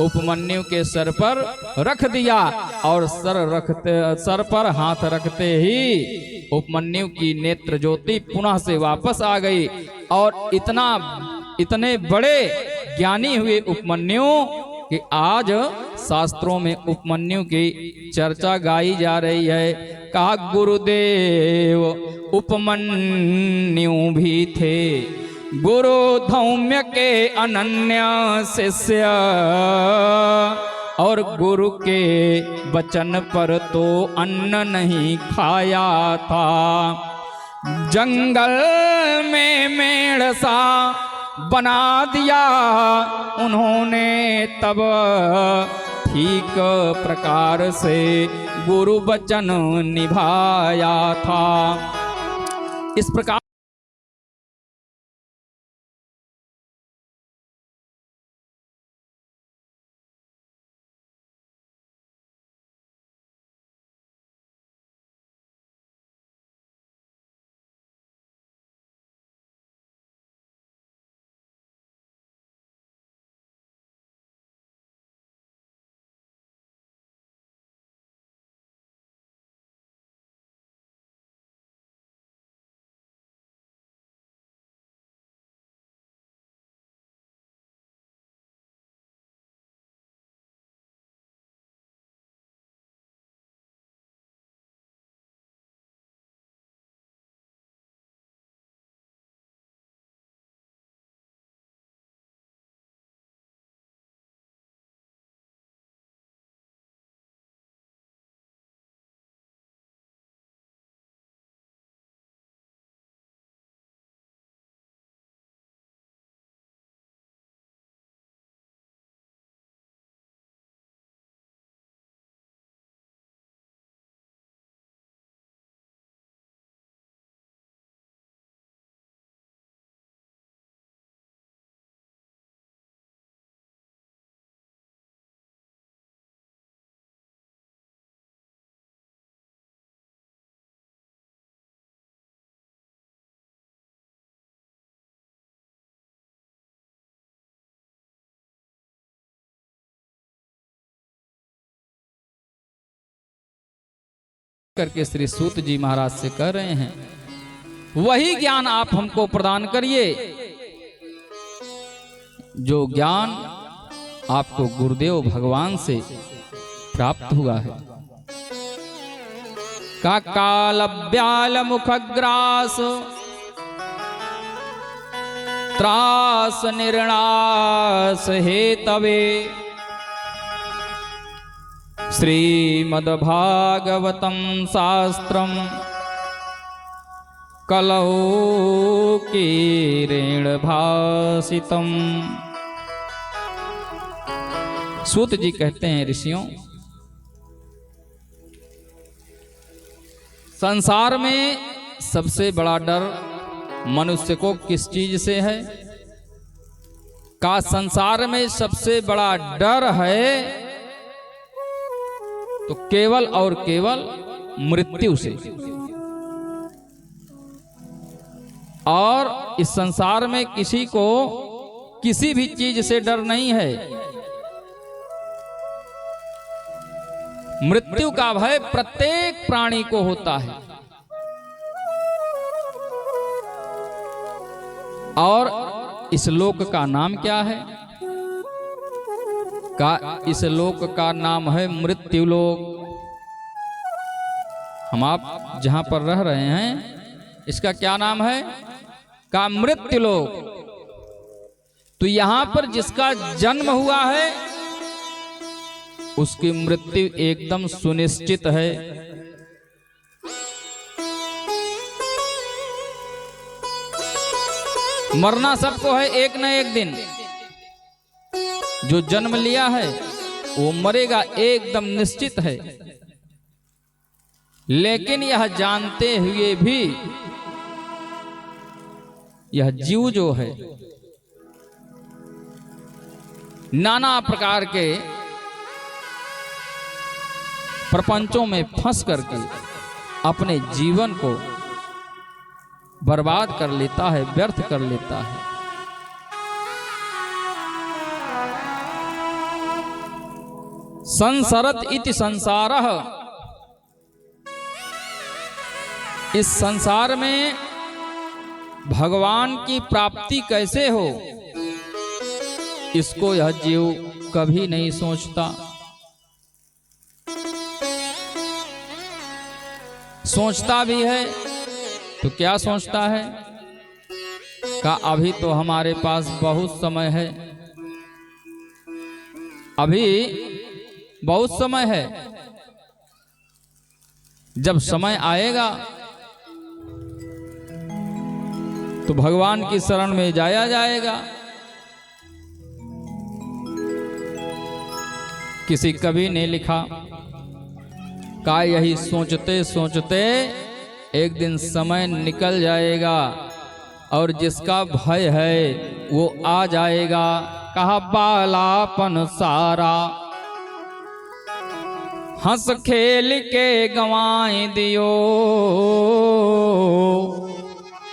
उपमन्यु के सर पर रख दिया और सर पर हाथ रखते ही उपमन्यु की नेत्र ज्योति पुनः से वापस आ गई। और इतने बड़े ज्ञानी हुए उपमन्यु कि आज शास्त्रों में उपमन्यु की चर्चा गाई जा रही है। कहा गुरुदेव उपमन्यु भी थे गुरु धौम्य के अनन्य शिष्य, और गुरु के वचन पर तो अन्न नहीं खाया था। जंगल में मेढ़ सा बना दिया उन्होंने तब, ठीक प्रकार से गुरु वचन निभाया था। इस प्रकार करके श्री सूत जी महाराज से कह रहे हैं, वही ज्ञान आप हमको प्रदान करिए जो ज्ञान आपको गुरुदेव भगवान से प्राप्त हुआ है। का काल ब्याल मुखग्रास त्रास निर्णास हे तवे, श्रीमद्भागवतं शास्त्रम कलौ कीरेण भासितम। सूत जी कहते हैं, ऋषियों, संसार में सबसे बड़ा डर मनुष्य को किस चीज से है? का संसार में सबसे बड़ा डर है तो केवल और केवल मृत्यु से। और इस संसार में किसी को किसी भी चीज से डर नहीं है। मृत्यु का भय प्रत्येक प्राणी को होता है। और इस लोक का नाम क्या है? इस लोक का नाम है मृत्यु लोक। हम आप जहां पर रह रहे हैं इसका क्या नाम है? का मृत्यु लोक। तो यहां पर जिसका जन्म हुआ है उसकी मृत्यु एकदम सुनिश्चित है। मरना सबको है एक न एक दिन। जो जन्म लिया है वो मरेगा, एकदम निश्चित है। लेकिन यह जानते हुए भी यह जीव जो है नाना प्रकार के प्रपंचों में फंस करके अपने जीवन को बर्बाद कर लेता है, व्यर्थ कर लेता है। संसरत इति संसारः, इस संसार में भगवान की प्राप्ति कैसे हो, इसको यह जीव कभी नहीं सोचता। सोचता भी है तो क्या सोचता है का अभी तो हमारे पास बहुत समय है, अभी बहुत समय है, जब समय आएगा तो भगवान की शरण में जाया जाएगा। किसी कवि ने लिखा का यही सोचते सोचते एक दिन समय निकल जाएगा और जिसका भय है वो आ जाएगा। कहा बालापन सारा हंस खेल के गंवाए दियो,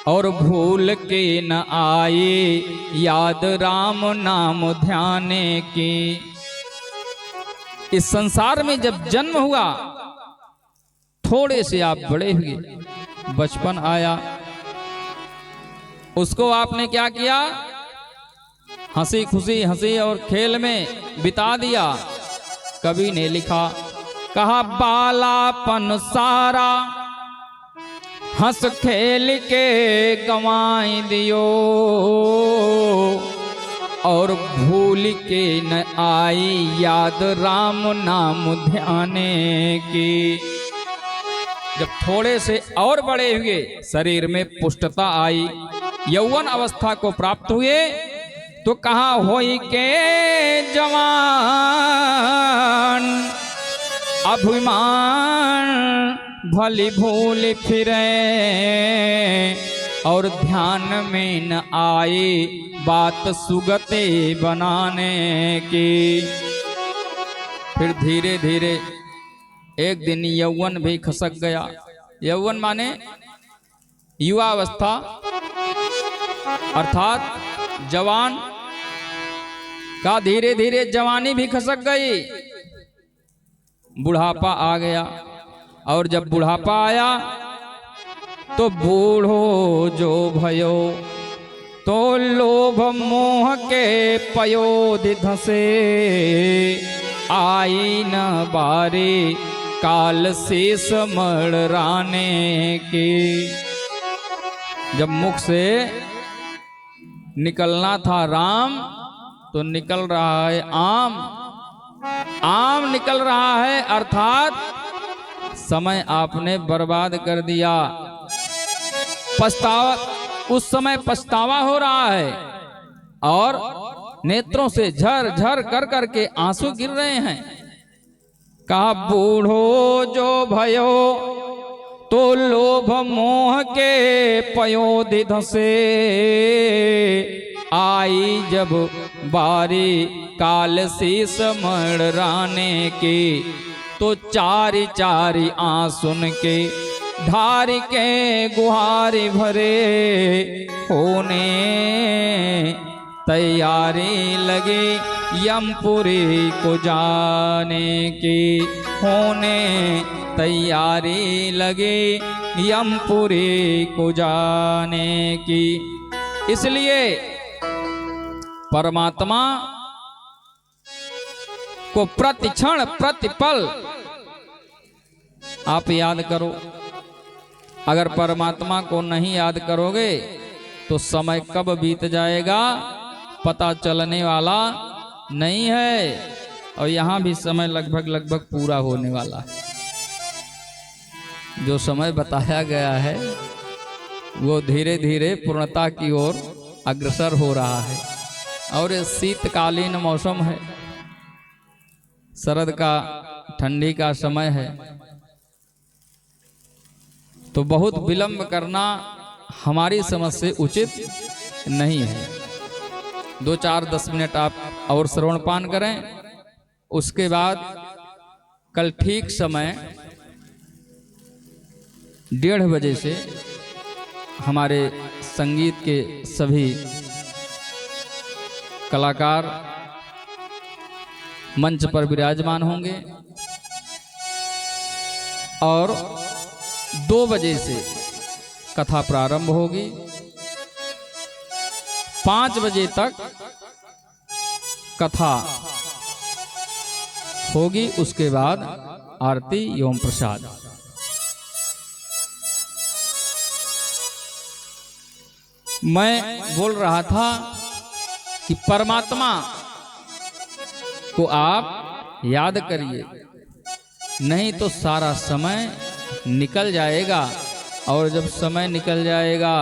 और भूल के न आए याद राम नाम ध्याने की। इस संसार में जब जन्म हुआ थोड़े से आप बड़े हुए, बचपन आया, उसको आपने क्या किया, हंसी खुशी हंसी और खेल में बिता दिया। कवि ने लिखा कहा बालापन सारा हंस खेल के गंवाई दियो, और भूल के न आई याद राम नाम ध्याने की। जब थोड़े से और बड़े हुए, शरीर में पुष्टता आई, यौवन अवस्था को प्राप्त हुए, तो कहा होई के जवान अभिमान भली भूल फिरे, और ध्यान में न आए बात सुगते बनाने की। फिर धीरे धीरे एक दिन यौवन भी खसक गया। यौवन माने युवावस्था, अर्थात जवान का धीरे धीरे जवानी भी खसक गई, बुढ़ापा आ गया। और जब बुढ़ापा आया तो बूढ़ो जो भयो, तो लोभ मोह के पयोधि धसे, आई न बारी काल शेष मड़राने की। जब मुख से निकलना था राम, तो निकल रहा है आम, आम निकल रहा है, अर्थात समय आपने बर्बाद कर दिया। पछतावा, उस समय पछतावा हो रहा है और नेत्रों से झर झर कर करके आंसू गिर रहे हैं। कहा बूढ़ो जो भयो, तो लोभ मोह के पयोधि धसे, आई जब बारी काल शेष मड़राने की। तो चारी चारी आंसुन के धार के गुहारी भरे, होने तैयारी लगी यमपुरी को जाने की, होने तैयारी लगी यमपुरी को जाने की। इसलिए परमात्मा को प्रतिक्षण प्रतिपल आप याद करो। अगर परमात्मा को नहीं याद करोगे तो समय कब बीत जाएगा पता चलने वाला नहीं है। और यहाँ भी समय लगभग पूरा होने वाला है। जो समय बताया गया है वो धीरे धीरे पूर्णता की ओर अग्रसर हो रहा है। और ये शीतकालीन मौसम है, शरद का ठंडी का समय है, तो बहुत विलंब करना हमारी समझ से उचित नहीं है। 2-4-10 मिनट आप और श्रवणपान करें, उसके बाद कल ठीक समय 1:30 बजे से हमारे संगीत के सभी कलाकार मंच पर विराजमान होंगे और 2 बजे से कथा प्रारंभ होगी। 5 बजे तक कथा होगी, उसके बाद आरती एवं प्रसाद। मैं बोल रहा था कि परमात्मा को आप याद करिए, नहीं तो सारा समय निकल जाएगा और जब समय निकल जाएगा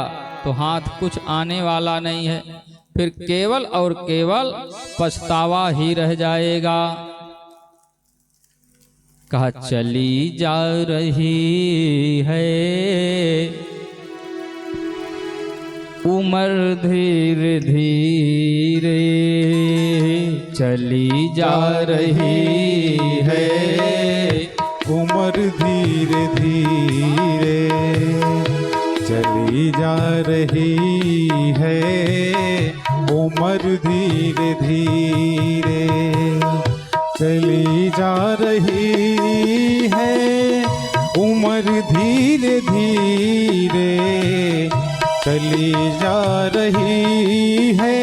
तो हाथ कुछ आने वाला नहीं है, फिर केवल और केवल पछतावा ही रह जाएगा। कहा चली जा रही है उम्र धीरे धीरे, चली जा रही है उम्र धीरे धीरे, चली जा रही है उम्र धीरे धीरे, चली जा रही है उम्र धीरे धीरे, चली जा रही है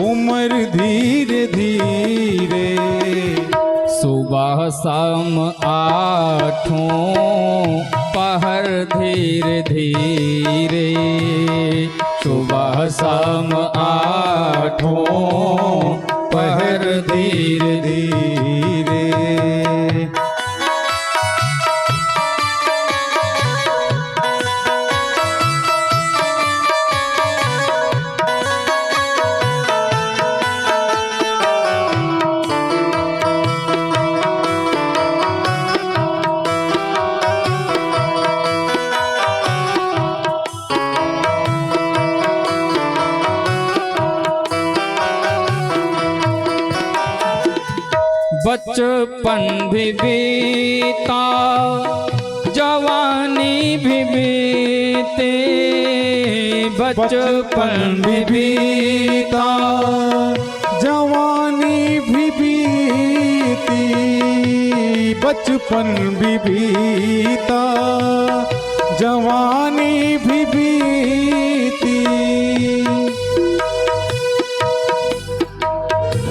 उम्र धीरे धीरे। सुबह शाम 8 पहर धीरे धीरे, सुबह शाम 8 पहर धीरे धीरे। बचपन भी बीता जवानी भी बीते, बचपन भी बीता जवानी भी बीती, बचपन भी बीता जवानी भी बीती।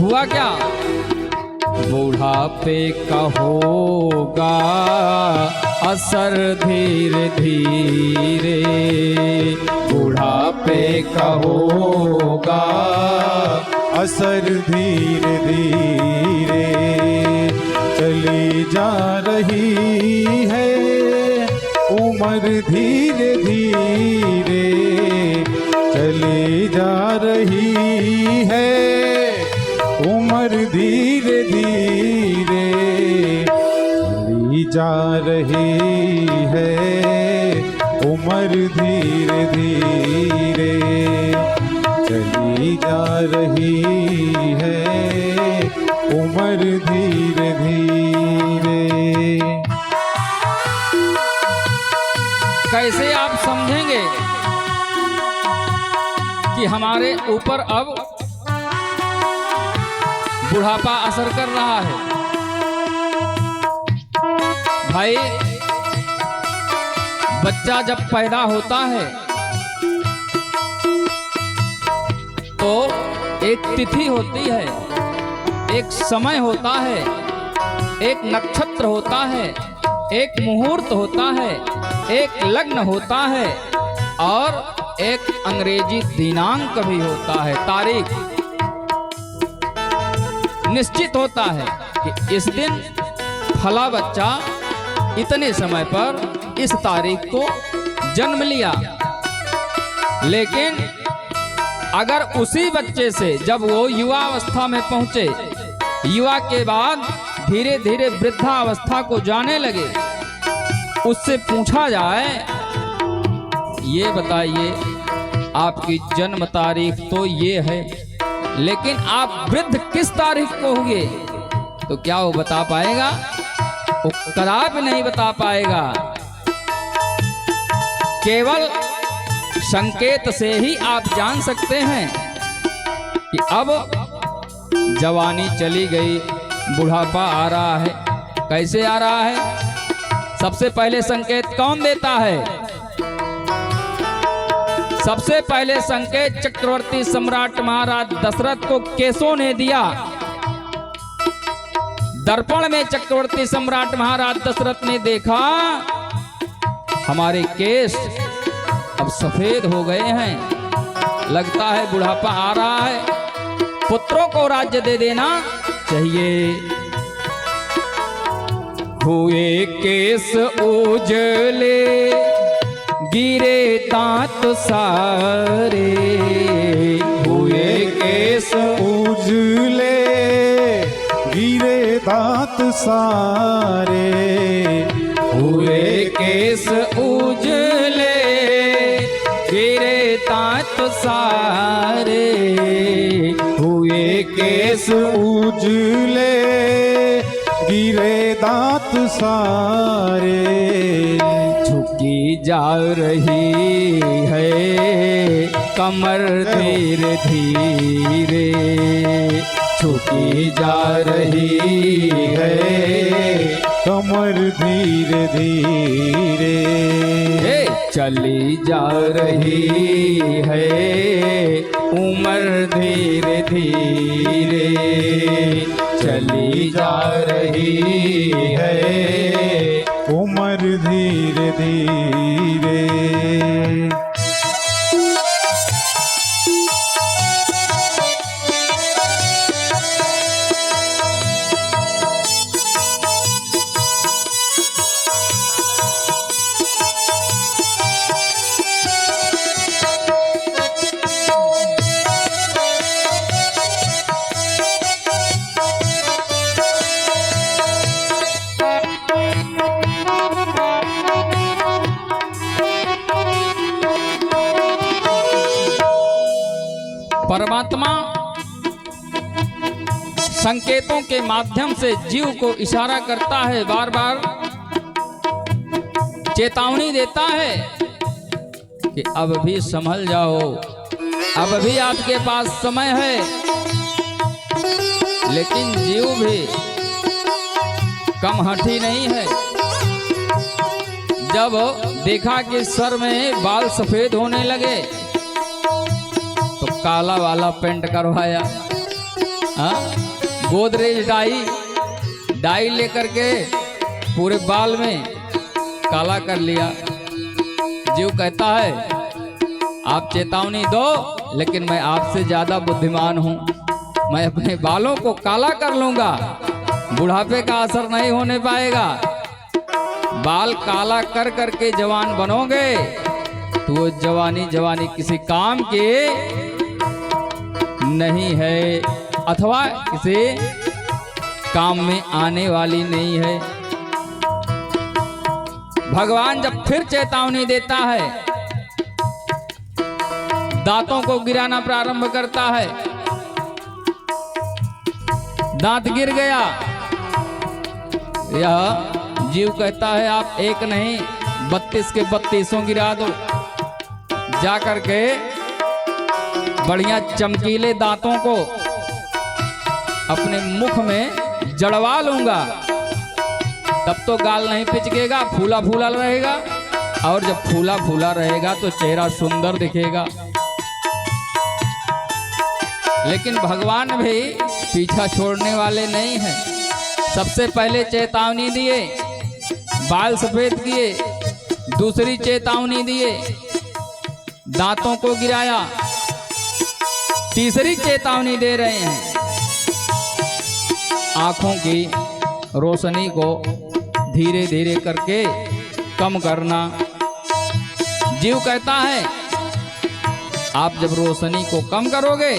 हुआ क्या? बुढ़ापे का होगा असर धीरे धीरे, बुढ़ापे का होगा असर धीरे धीरे, चली जा रही है उम्र धीरे धीरे, चली जा रही है उम्र धीरे धीरे, चली जा रही है उम्र धीरे धीरे, चली जा रही है उम्र धीरे धीरे। कैसे आप समझेंगे कि हमारे ऊपर अब बुढ़ापा असर कर रहा है? भाई, बच्चा जब पैदा होता है तो एक तिथि होती है, एक समय होता है, एक नक्षत्र होता है, एक मुहूर्त होता है, एक लग्न होता है और एक अंग्रेजी दिनांक भी होता है, तारीख निश्चित होता है कि इस दिन फला बच्चा इतने समय पर इस तारीख को जन्म लिया। लेकिन अगर उसी बच्चे से जब वो युवा अवस्था में पहुंचे, युवा के बाद धीरे धीरे वृद्धावस्था को जाने लगे, उससे पूछा जाए ये बताइए आपकी जन्म तारीख तो ये है, लेकिन आप वृद्ध किस तारीख को होंगे, तो क्या वो बता पाएगा? वो कदापि नहीं बता पाएगा। केवल संकेत से ही आप जान सकते हैं कि अब जवानी चली गई, बुढ़ापा आ रहा है। कैसे आ रहा है? सबसे पहले संकेत कौन देता है? सबसे पहले संकेत चक्रवर्ती सम्राट महाराज दशरथ को केसों ने दिया। दर्पण में चक्रवर्ती सम्राट महाराज दशरथ ने देखा, हमारे केस अब सफेद हो गए हैं, लगता है बुढ़ापा आ रहा है, पुत्रों को राज्य दे देना चाहिए। हुए केस उजले, गिरे दांत सारे, हुए केस उजले, गिरे दांत सारे, हुए केस उजले, गिरे दांत सारे, हुए केस उजले, गिरे दांत सारे। झुकी जा रही है कमर धीरे धीरे, झुकी जा रही है कमर धीरे धीरे, चली जा रही है उम्र धीरे धीरे, चली जा रही है उम्र धीरे धीरे। परमात्मा संकेतों के माध्यम से जीव को इशारा करता है, बार बार चेतावनी देता है कि अब भी संभल जाओ, अब भी आपके पास समय है। लेकिन जीव भी कम हठी नहीं है। जब देखा कि सर में बाल सफेद होने लगे तो काला वाला पेंट करवाया। गोदरेज डाई लेकर के पूरे बाल में काला कर लिया। जीव कहता है आप चेतावनी दो, लेकिन मैं आपसे ज्यादा बुद्धिमान हूं, मैं अपने बालों को काला कर लूंगा, बुढ़ापे का असर नहीं होने पाएगा। बाल काला कर करके जवान बनोगे तो वो जवानी किसी काम के नहीं है, अथवा किसी काम में आने वाली नहीं है। भगवान जब फिर चेतावनी देता है, दांतों को गिराना प्रारंभ करता है। दांत गिर गया, यह जीव कहता है आप एक नहीं 32 के 32 गिरा दो, जा करके बढ़िया चमकीले दांतों को अपने मुख में जड़वा लूंगा, तब तो गाल नहीं पिचकेगा, फूला फूला रहेगा। और जब फूला फूला रहेगा तो चेहरा सुंदर दिखेगा। लेकिन भगवान भी पीछा छोड़ने वाले नहीं हैं। सबसे पहले चेतावनी दिए, बाल सफेद किए, दूसरी चेतावनी दिए, दांतों को गिराया, तीसरी चेतावनी दे रहे हैं, आंखों की रोशनी को धीरे धीरे करके कम करना। जीव कहता है आप जब रोशनी को कम करोगे,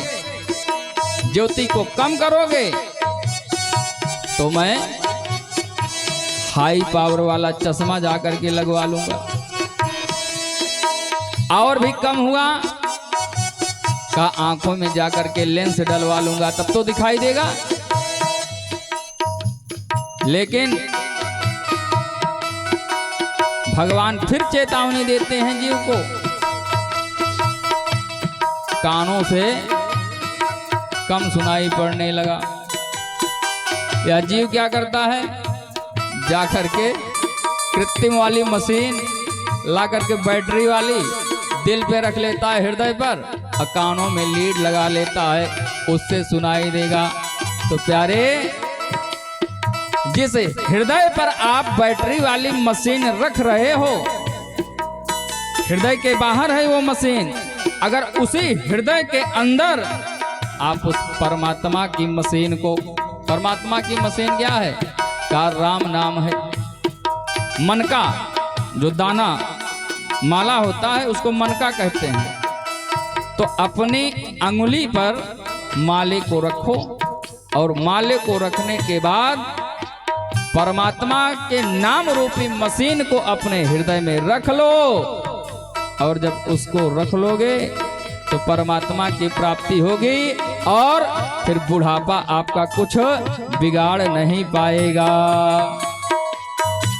ज्योति को कम करोगे, तो मैं हाई पावर वाला चश्मा जाकर के लगवा लूंगा। और भी कम हुआ का आंखों में जाकर के लेंस डलवा लूंगा, तब तो दिखाई देगा। लेकिन भगवान फिर चेतावनी देते हैं जीव को, कानों से कम सुनाई पड़ने लगा। यह जीव क्या करता है, जा करके कृत्रिम वाली मशीन ला करके बैटरी वाली दिल पे रख लेता है, हृदय पर, और कानों में लीड लगा लेता है, उससे सुनाई देगा। तो प्यारे, जिस हृदय पर आप बैटरी वाली मशीन रख रहे हो, हृदय के बाहर है वो मशीन, अगर उसी हृदय के अंदर आप उस परमात्मा की मशीन को, परमात्मा की मशीन क्या है, का राम नाम है। मन का जो दाना माला होता है उसको मनका कहते हैं। तो अपनी अंगुली पर माले को रखो, और माले को रखने के बाद परमात्मा के नाम रूपी मशीन को अपने हृदय में रख लो, और जब उसको रख लोगे तो परमात्मा की प्राप्ति होगी, और फिर बुढ़ापा आपका कुछ बिगाड़ नहीं पाएगा।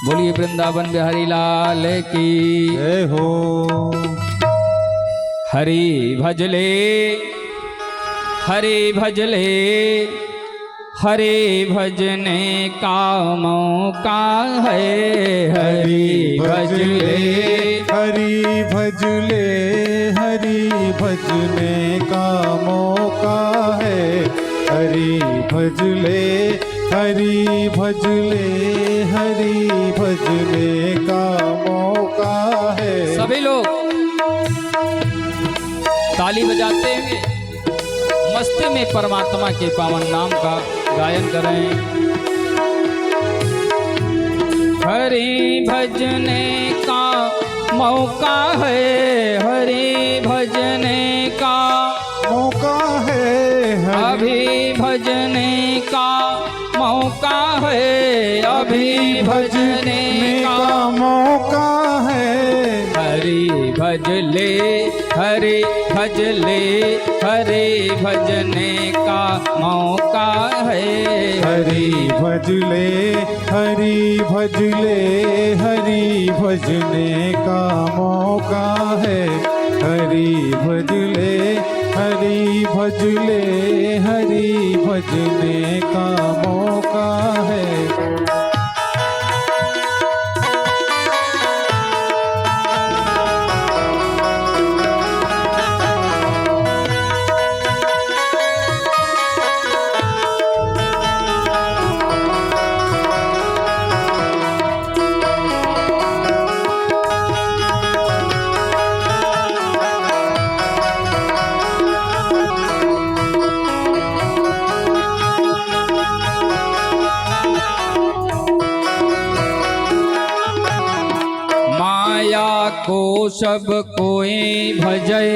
बोलिए वृंदावन बिहारी लाल की जय हो। हरि भजले, हरि भजले, हरि भजने का मौका है। हरि भजले, हरि भजले, हरि भजने का मौका है। हरि भजले, हरि भजले, हरि भजने का मौका है। सभी लोग ताली बजाते हुए मस्ती में परमात्मा के पावन नाम का गायन करें। हरि भजने का मौका है, हरि भजने का मौका है। अभी भजने का मौका है, अभी भजने का मौका है। हरि भजले, हरि भजले, हरि भजने का मौका है। हरि भजले, हरि भजले, हरि भजने का मौका है। हरि भजले, हरि भजले, हरि भजने का मौका है। को सब कोई भजे,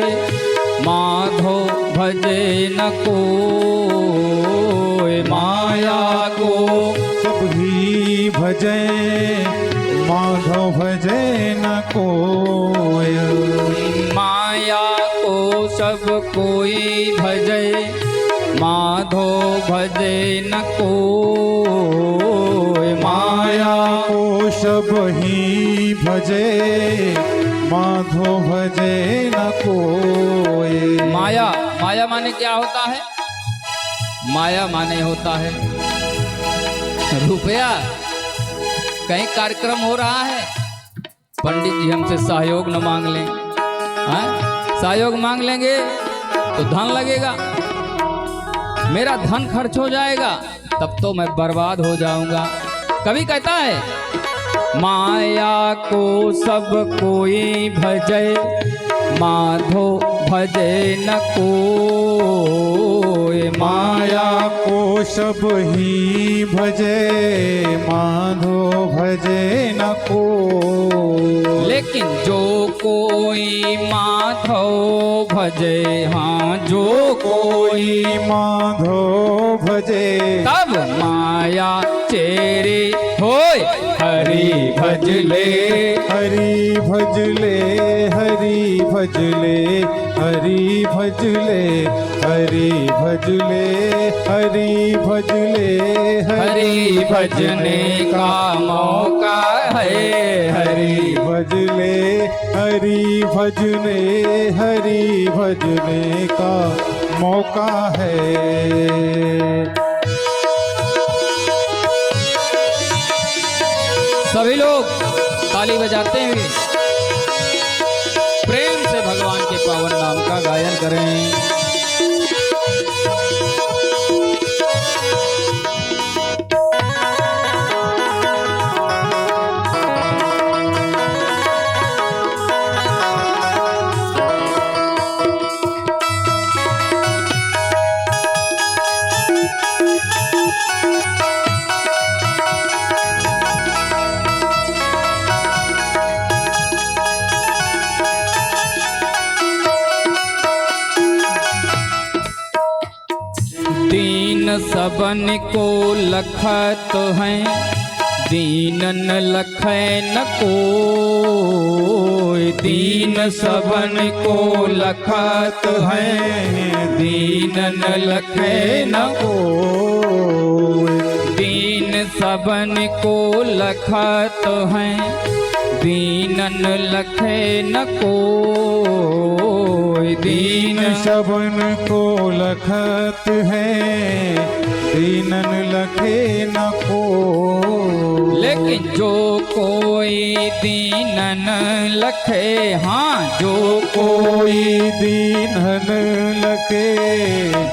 माधो भजे न कोई। माया को सब ही भजे, माधो भजे न कोय। माया को सब कोई भजे, माधो भजे न कोई। माया को सब ही भजे, माधो भजे न कोय। माया, माया माने क्या होता है, माया माने होता है रुपया। कहीं कार्यक्रम हो रहा है, पंडित जी हमसे सहयोग न मांग लें, सहयोग मांग लेंगे तो धन लगेगा, मेरा धन खर्च हो जाएगा, तब तो मैं बर्बाद हो जाऊंगा। कवि कहता है, माया को सब कोई भजे, माधो भजे न कोई। माया को सब ही भजे, माधो भजे न कोई। लेकिन जो कोई माधो भजे, हाँ जो कोई माधो भजे, तब माया चेरी होय। हरि भजले, हरि भजले, हरि भजले, हरि भजले, हरि भजले, हरि भजले, हरि भजने का मौका है। हरि भजले, हरि भजने, हरि भजने का मौका है। सभी लोग ताली बजाते हुए प्रेम से भगवान के पावन नाम का गायन करें। दीन सबन को लखत हैं, दीनन लखै न कोय। दीन सबन को लखत हैं, दीनन लखै न कोय। दीन सबन को लखत हैं, दीनन लखै न कोय। दीन सबन को लखत है, दीनन लखे न कोय। लेकिन जो कोई दीनन लखे, हाँ जो कोई दीनन लखे,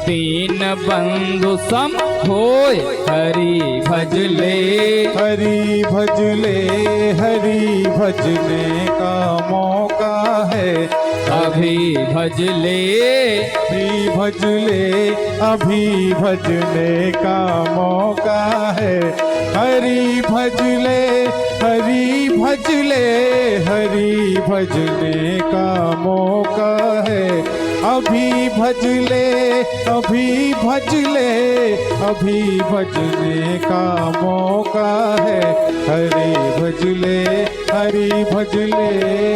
दीन बंधु सम होय। हरि भजले, हरि भजले, हरि भजने का मौका है। अभी भजले, अभी भजले, अभी भजने का मौका है। हरि भजले, हरि भजले, हरि भजने का मौका है। अभी भजले, अभी भजले, अभी भजने का मौका है। हरि भजले, हरि भजले,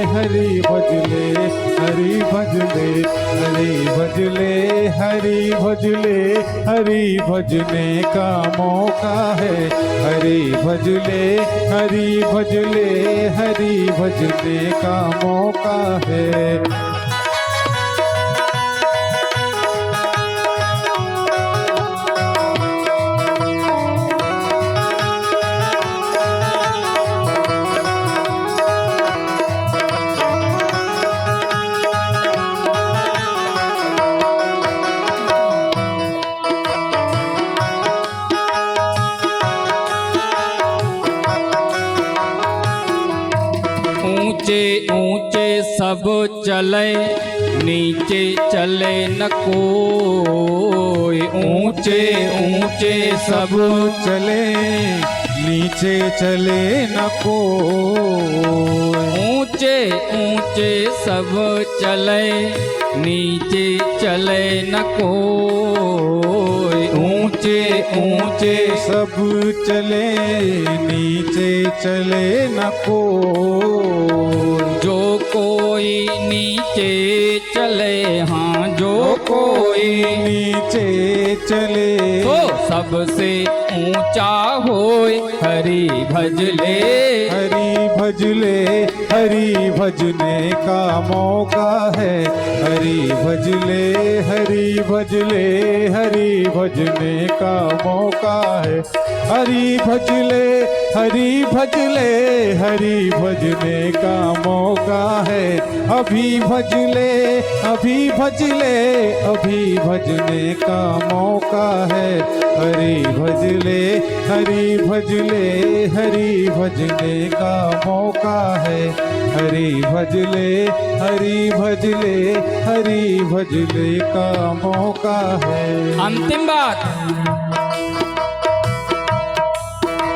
हरि भजले, हरि भजले, हरि भजले, हरि भजले, हरि भजने का मौका है। हरि भजले, हरि भजले, हरि भजने का मौका है। ऊंचे ऊंचे सब चले, नीचे चले न कोय। ऊंचे ऊंचे सब चले, नीचे चले न कोय। ऊंचे ऊंचे सब चले, नीचे चले न कोय। ऊंचे ऊंचे सब चले, नीचे चले न कोय। जो कोई नीचे चले, हाँ जो कोई नीचे चले, तो सबसे ऊंचा होय। हरि भजले, हरि भजले, हरि भजने का मौका है। हरि भजले, हरि भजले, हरि भजने का मौका है। हरि भजले, हरि भजले, हरि भजने का मौका है। अभी भजले, अभी भजले, अभी भजने का मौका है। हरि भजले, हरि भजले, हरि भजने का मौका है। हरि भजले, हरि भजले, हरि भजले का मौका है। अंतिम बात,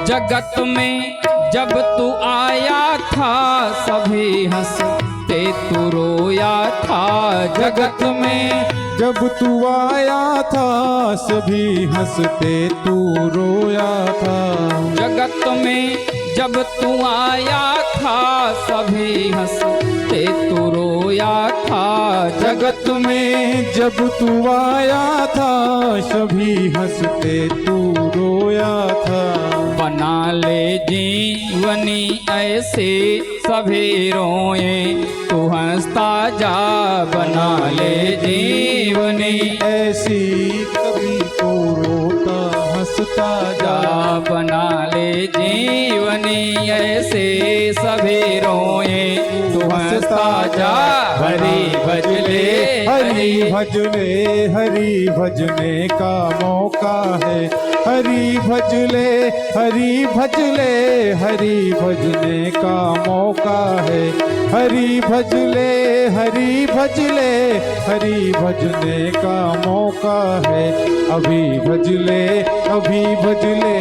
जगत में जब तू आया था, सभी हंसते तू रोया था। जगत में जब तू आया था, सभी हंसते तू रोया था। जगत में जब तू आया था, सभी हंसते तू रोया था। जगत में जब तू आया था, सभी हंसते तू रोया था। बना ले जीवनी ऐसे सभी रोए तू हंसता जा बना ले जीवनी ऐसी कभी तो रोता हंसता जा बना ले जीवनी ऐसे सभी रोए तू हंसता जा हरि भजले हरि भजले हरि भजने का मौका है हरि भजले हरि भजले हरि भजने का मौका है हरि भजले हरि भजले हरि भजने का मौका है अभी भजले अभी भजले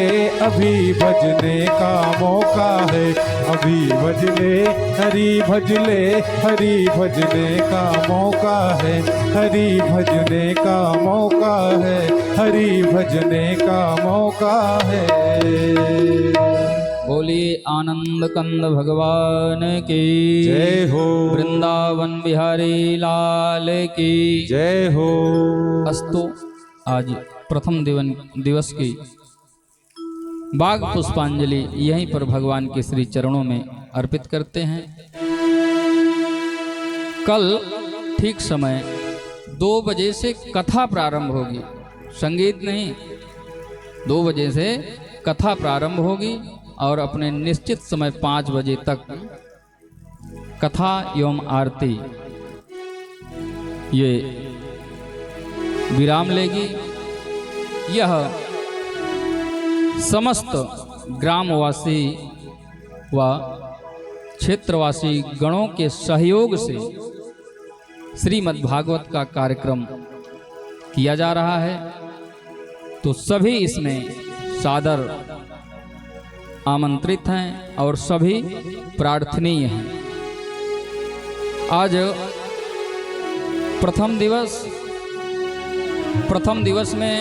अभी भजने का मौका है अभी भजले हरि भजले हरि भजने का मौका है हरि भजने का मौका है हरि भजने का मौका है। बोलिए आनंद कंद भगवान की जय हो। वृंदावन बिहारी लाल की जय हो। अस्तु आज प्रथम दिवस की बाग पुष्पांजलि यहीं पर भगवान के श्री चरणों में अर्पित करते हैं। कल ठीक समय 2 बजे से कथा प्रारंभ होगी, संगीत नहीं, 2 बजे से कथा प्रारंभ होगी और अपने निश्चित समय 5 बजे तक कथा एवं आरती ये विराम लेगी। यह समस्त ग्रामवासी व क्षेत्रवासी गणों के सहयोग से श्रीमद् भागवत का कार्यक्रम किया जा रहा है, तो सभी इसमें सादर आमंत्रित हैं और सभी प्रार्थनीय हैं। आज प्रथम दिवस में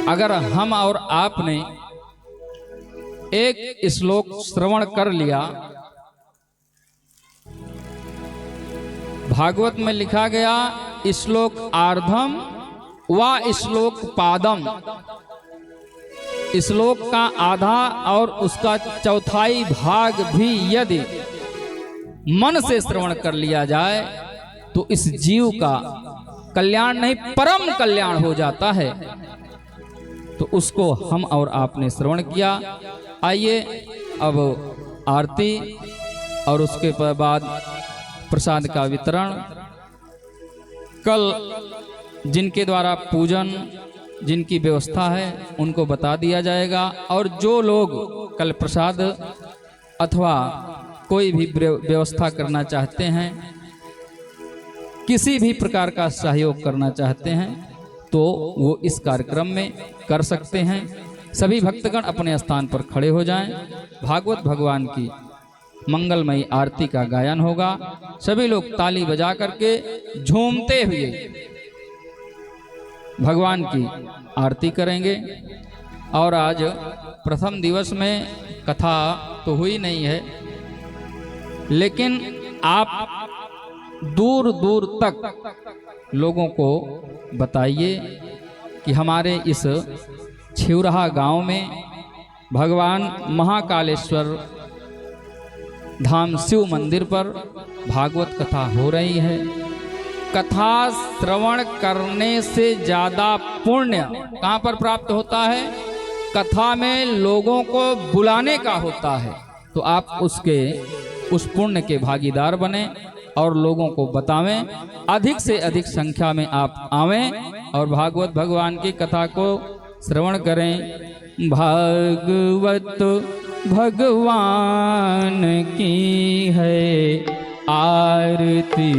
अगर हम और आपने एक श्लोक श्रवण कर लिया, भागवत में लिखा गया श्लोक आर्धम व श्लोक पादम, श्लोक का आधा और उसका चौथाई भाग भी यदि मन से श्रवण कर लिया जाए तो इस जीव का कल्याण नहीं परम कल्याण हो जाता है। तो उसको हम और आपने श्रवण किया। आइए अब आरती और उसके बाद प्रसाद का वितरण, कल जिनके द्वारा पूजन जिनकी व्यवस्था है उनको बता दिया जाएगा, और जो लोग कल प्रसाद अथवा कोई भी व्यवस्था करना चाहते हैं, किसी भी प्रकार का सहयोग करना चाहते हैं, तो वो इस कार्यक्रम में कर सकते हैं। सभी भक्तगण अपने स्थान पर खड़े हो जाएं। भागवत भगवान की मंगलमयी आरती का गायन होगा। सभी लोग ताली बजा करके झूमते हुए भगवान की आरती करेंगे। और आज प्रथम दिवस में कथा तो हुई नहीं है, लेकिन आप दूर दूर तक लोगों को बताइए कि हमारे इस छिवरहा गांव में भगवान महाकालेश्वर धाम शिव मंदिर पर भागवत कथा हो रही है। कथा श्रवण करने से ज़्यादा पुण्य कहाँ पर प्राप्त होता है? कथा में लोगों को बुलाने का होता है। तो आप उस पुण्य के भागीदार बने और लोगों को बतावें, अधिक से अधिक संख्या में आप आवें और भागवत भगवान की कथा को श्रवण करें। भागवत भगवान की है आरती,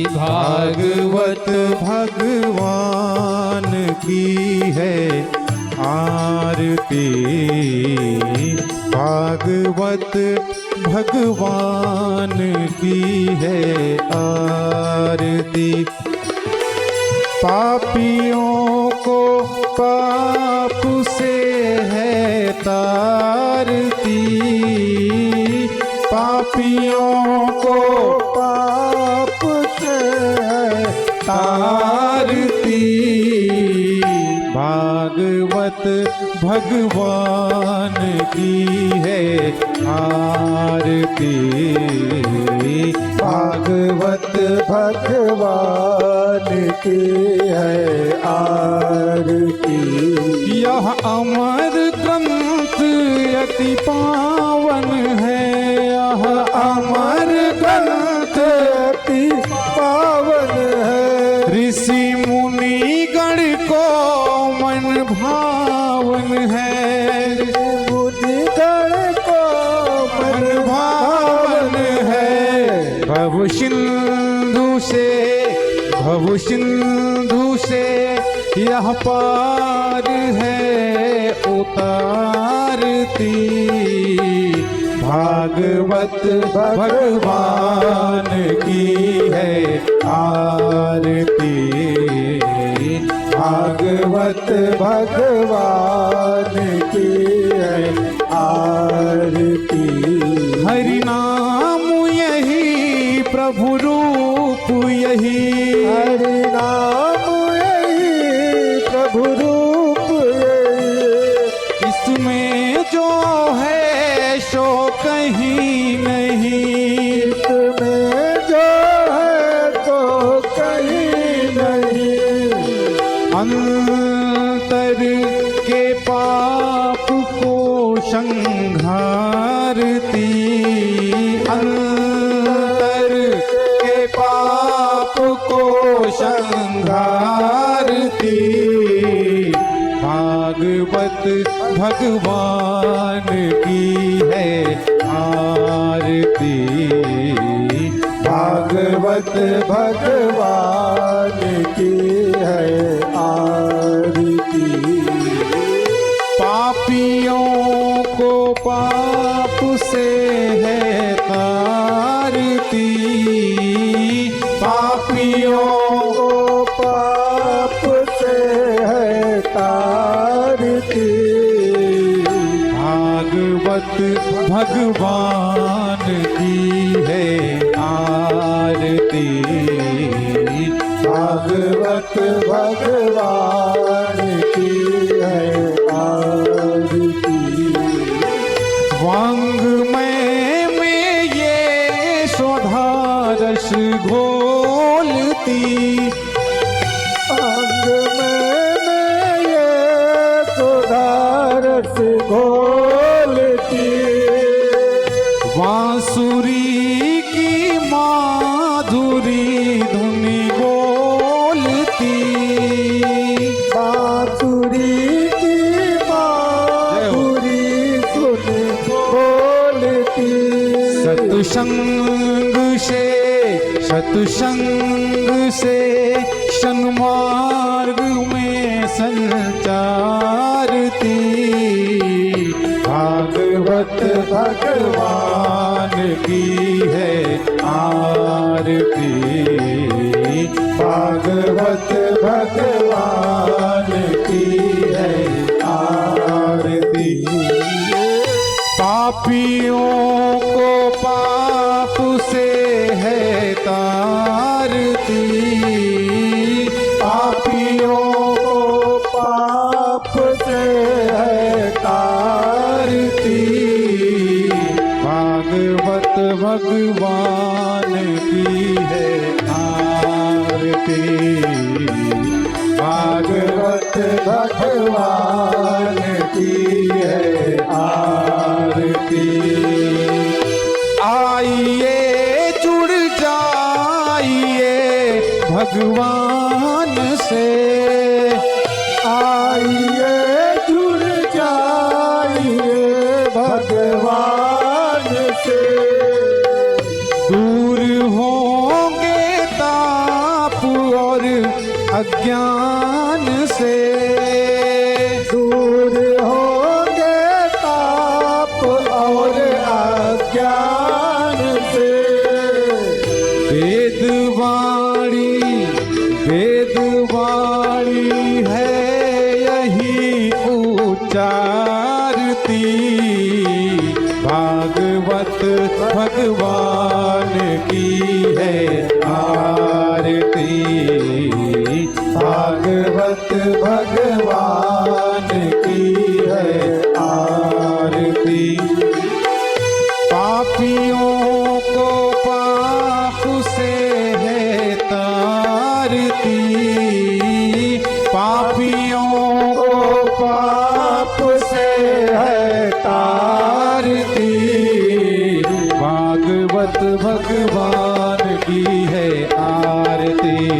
भागवत भगवान की है आरती, भागवत भगवान की है आरती। पापियों को पाप से है तारती, पापियों को पाप से है तारती। भागवत भागवत भगवान की है आरती। भागवत भगवान की है आरती। यह अमर ग्रंथ अति पावन है, यह अमर ग्रंथ अति पावन है। ऋषि मुनि गण को मन भावन है, मुनि गण को मन भावन है। भव सिंधु से यह पार है उतारती। भागवत भगवान की है आरती। भागवत भगवान की है आरती। हरि नाम यही प्रभु रूप यही, हरि नाम यही प्रभु रूप यही। इसमें जो है सो कहीं नहीं, इसमें जो है तो कहीं नहीं। अंतर के पाप को संघारती। अंतर के पाप को संघारती। भागवत भगवान की है आरती। भागवत भगवान की है आरती। पापियों को पाप से है तारती। पापियों को पाप से है तारती। भागवत भगवान की है आरती। भागवत भगवान की है आरती। वांग्मय में ये स्वधारस घोलती। अंग में ये सुधारस घोलती। बांसुरी की माधुरी धुनी बोलती। बांसुरी की माधुरी सुन बोलती। सत्संग से सन्मार्ग में संचारती। भागवत भगवान की है आरती। भागवत भगवान की है आरती। पापियों को पाप से है तारती। पापियों को पाप से है तारती। भागवत भगवान की है आरती। भागवत भगवान की है आरती। आइए जुड़ जाइए भगवान से। आइए जुड़ जाइए भगवान से। दूर होंगे ताप और अज्ञान से। दूर होंगे ताप और अज्ञान से। वेदवाणी है यही उच्चारती। भागवत भगवान की है आरती। भागवत भगवान पापियों ओ पाप से है तारती, भागवत भगवान की है आरती,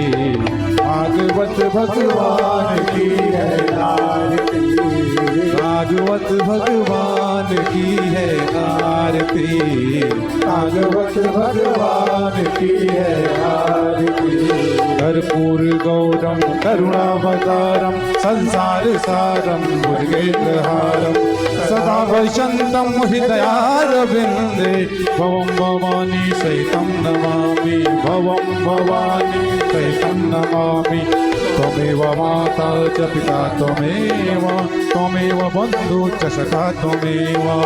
भागवत भगवान की है आरती, भागवत भगवान की है आरती, भागवत भगवान की है आरती। कर्पूर गौरम करुणावतारम संसार सारम भुजगेन्द्रहारम सदा वसंतम हृदयारविंदे भवं भवानी सहितं नमामि, भवं भवानी सहितं नमामि। त्वमेव माता च पिता त्वमेव, त्वमेव बन्धु च सखा त्वमेव,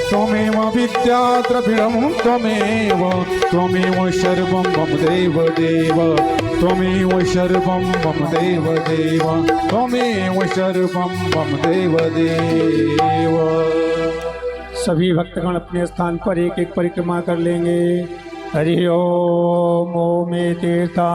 त्वमेव विद्या द्रविणं त्वमेव, त्वमेव सर्वं मम देव देव, त्वमेव सर्वं मम देव देव, त्वमेव सर्वं मम देव देव। सभी भक्तगण अपने स्थान पर एक एक परिक्रमा कर लेंगे। हरि ओम। ओम तीर्था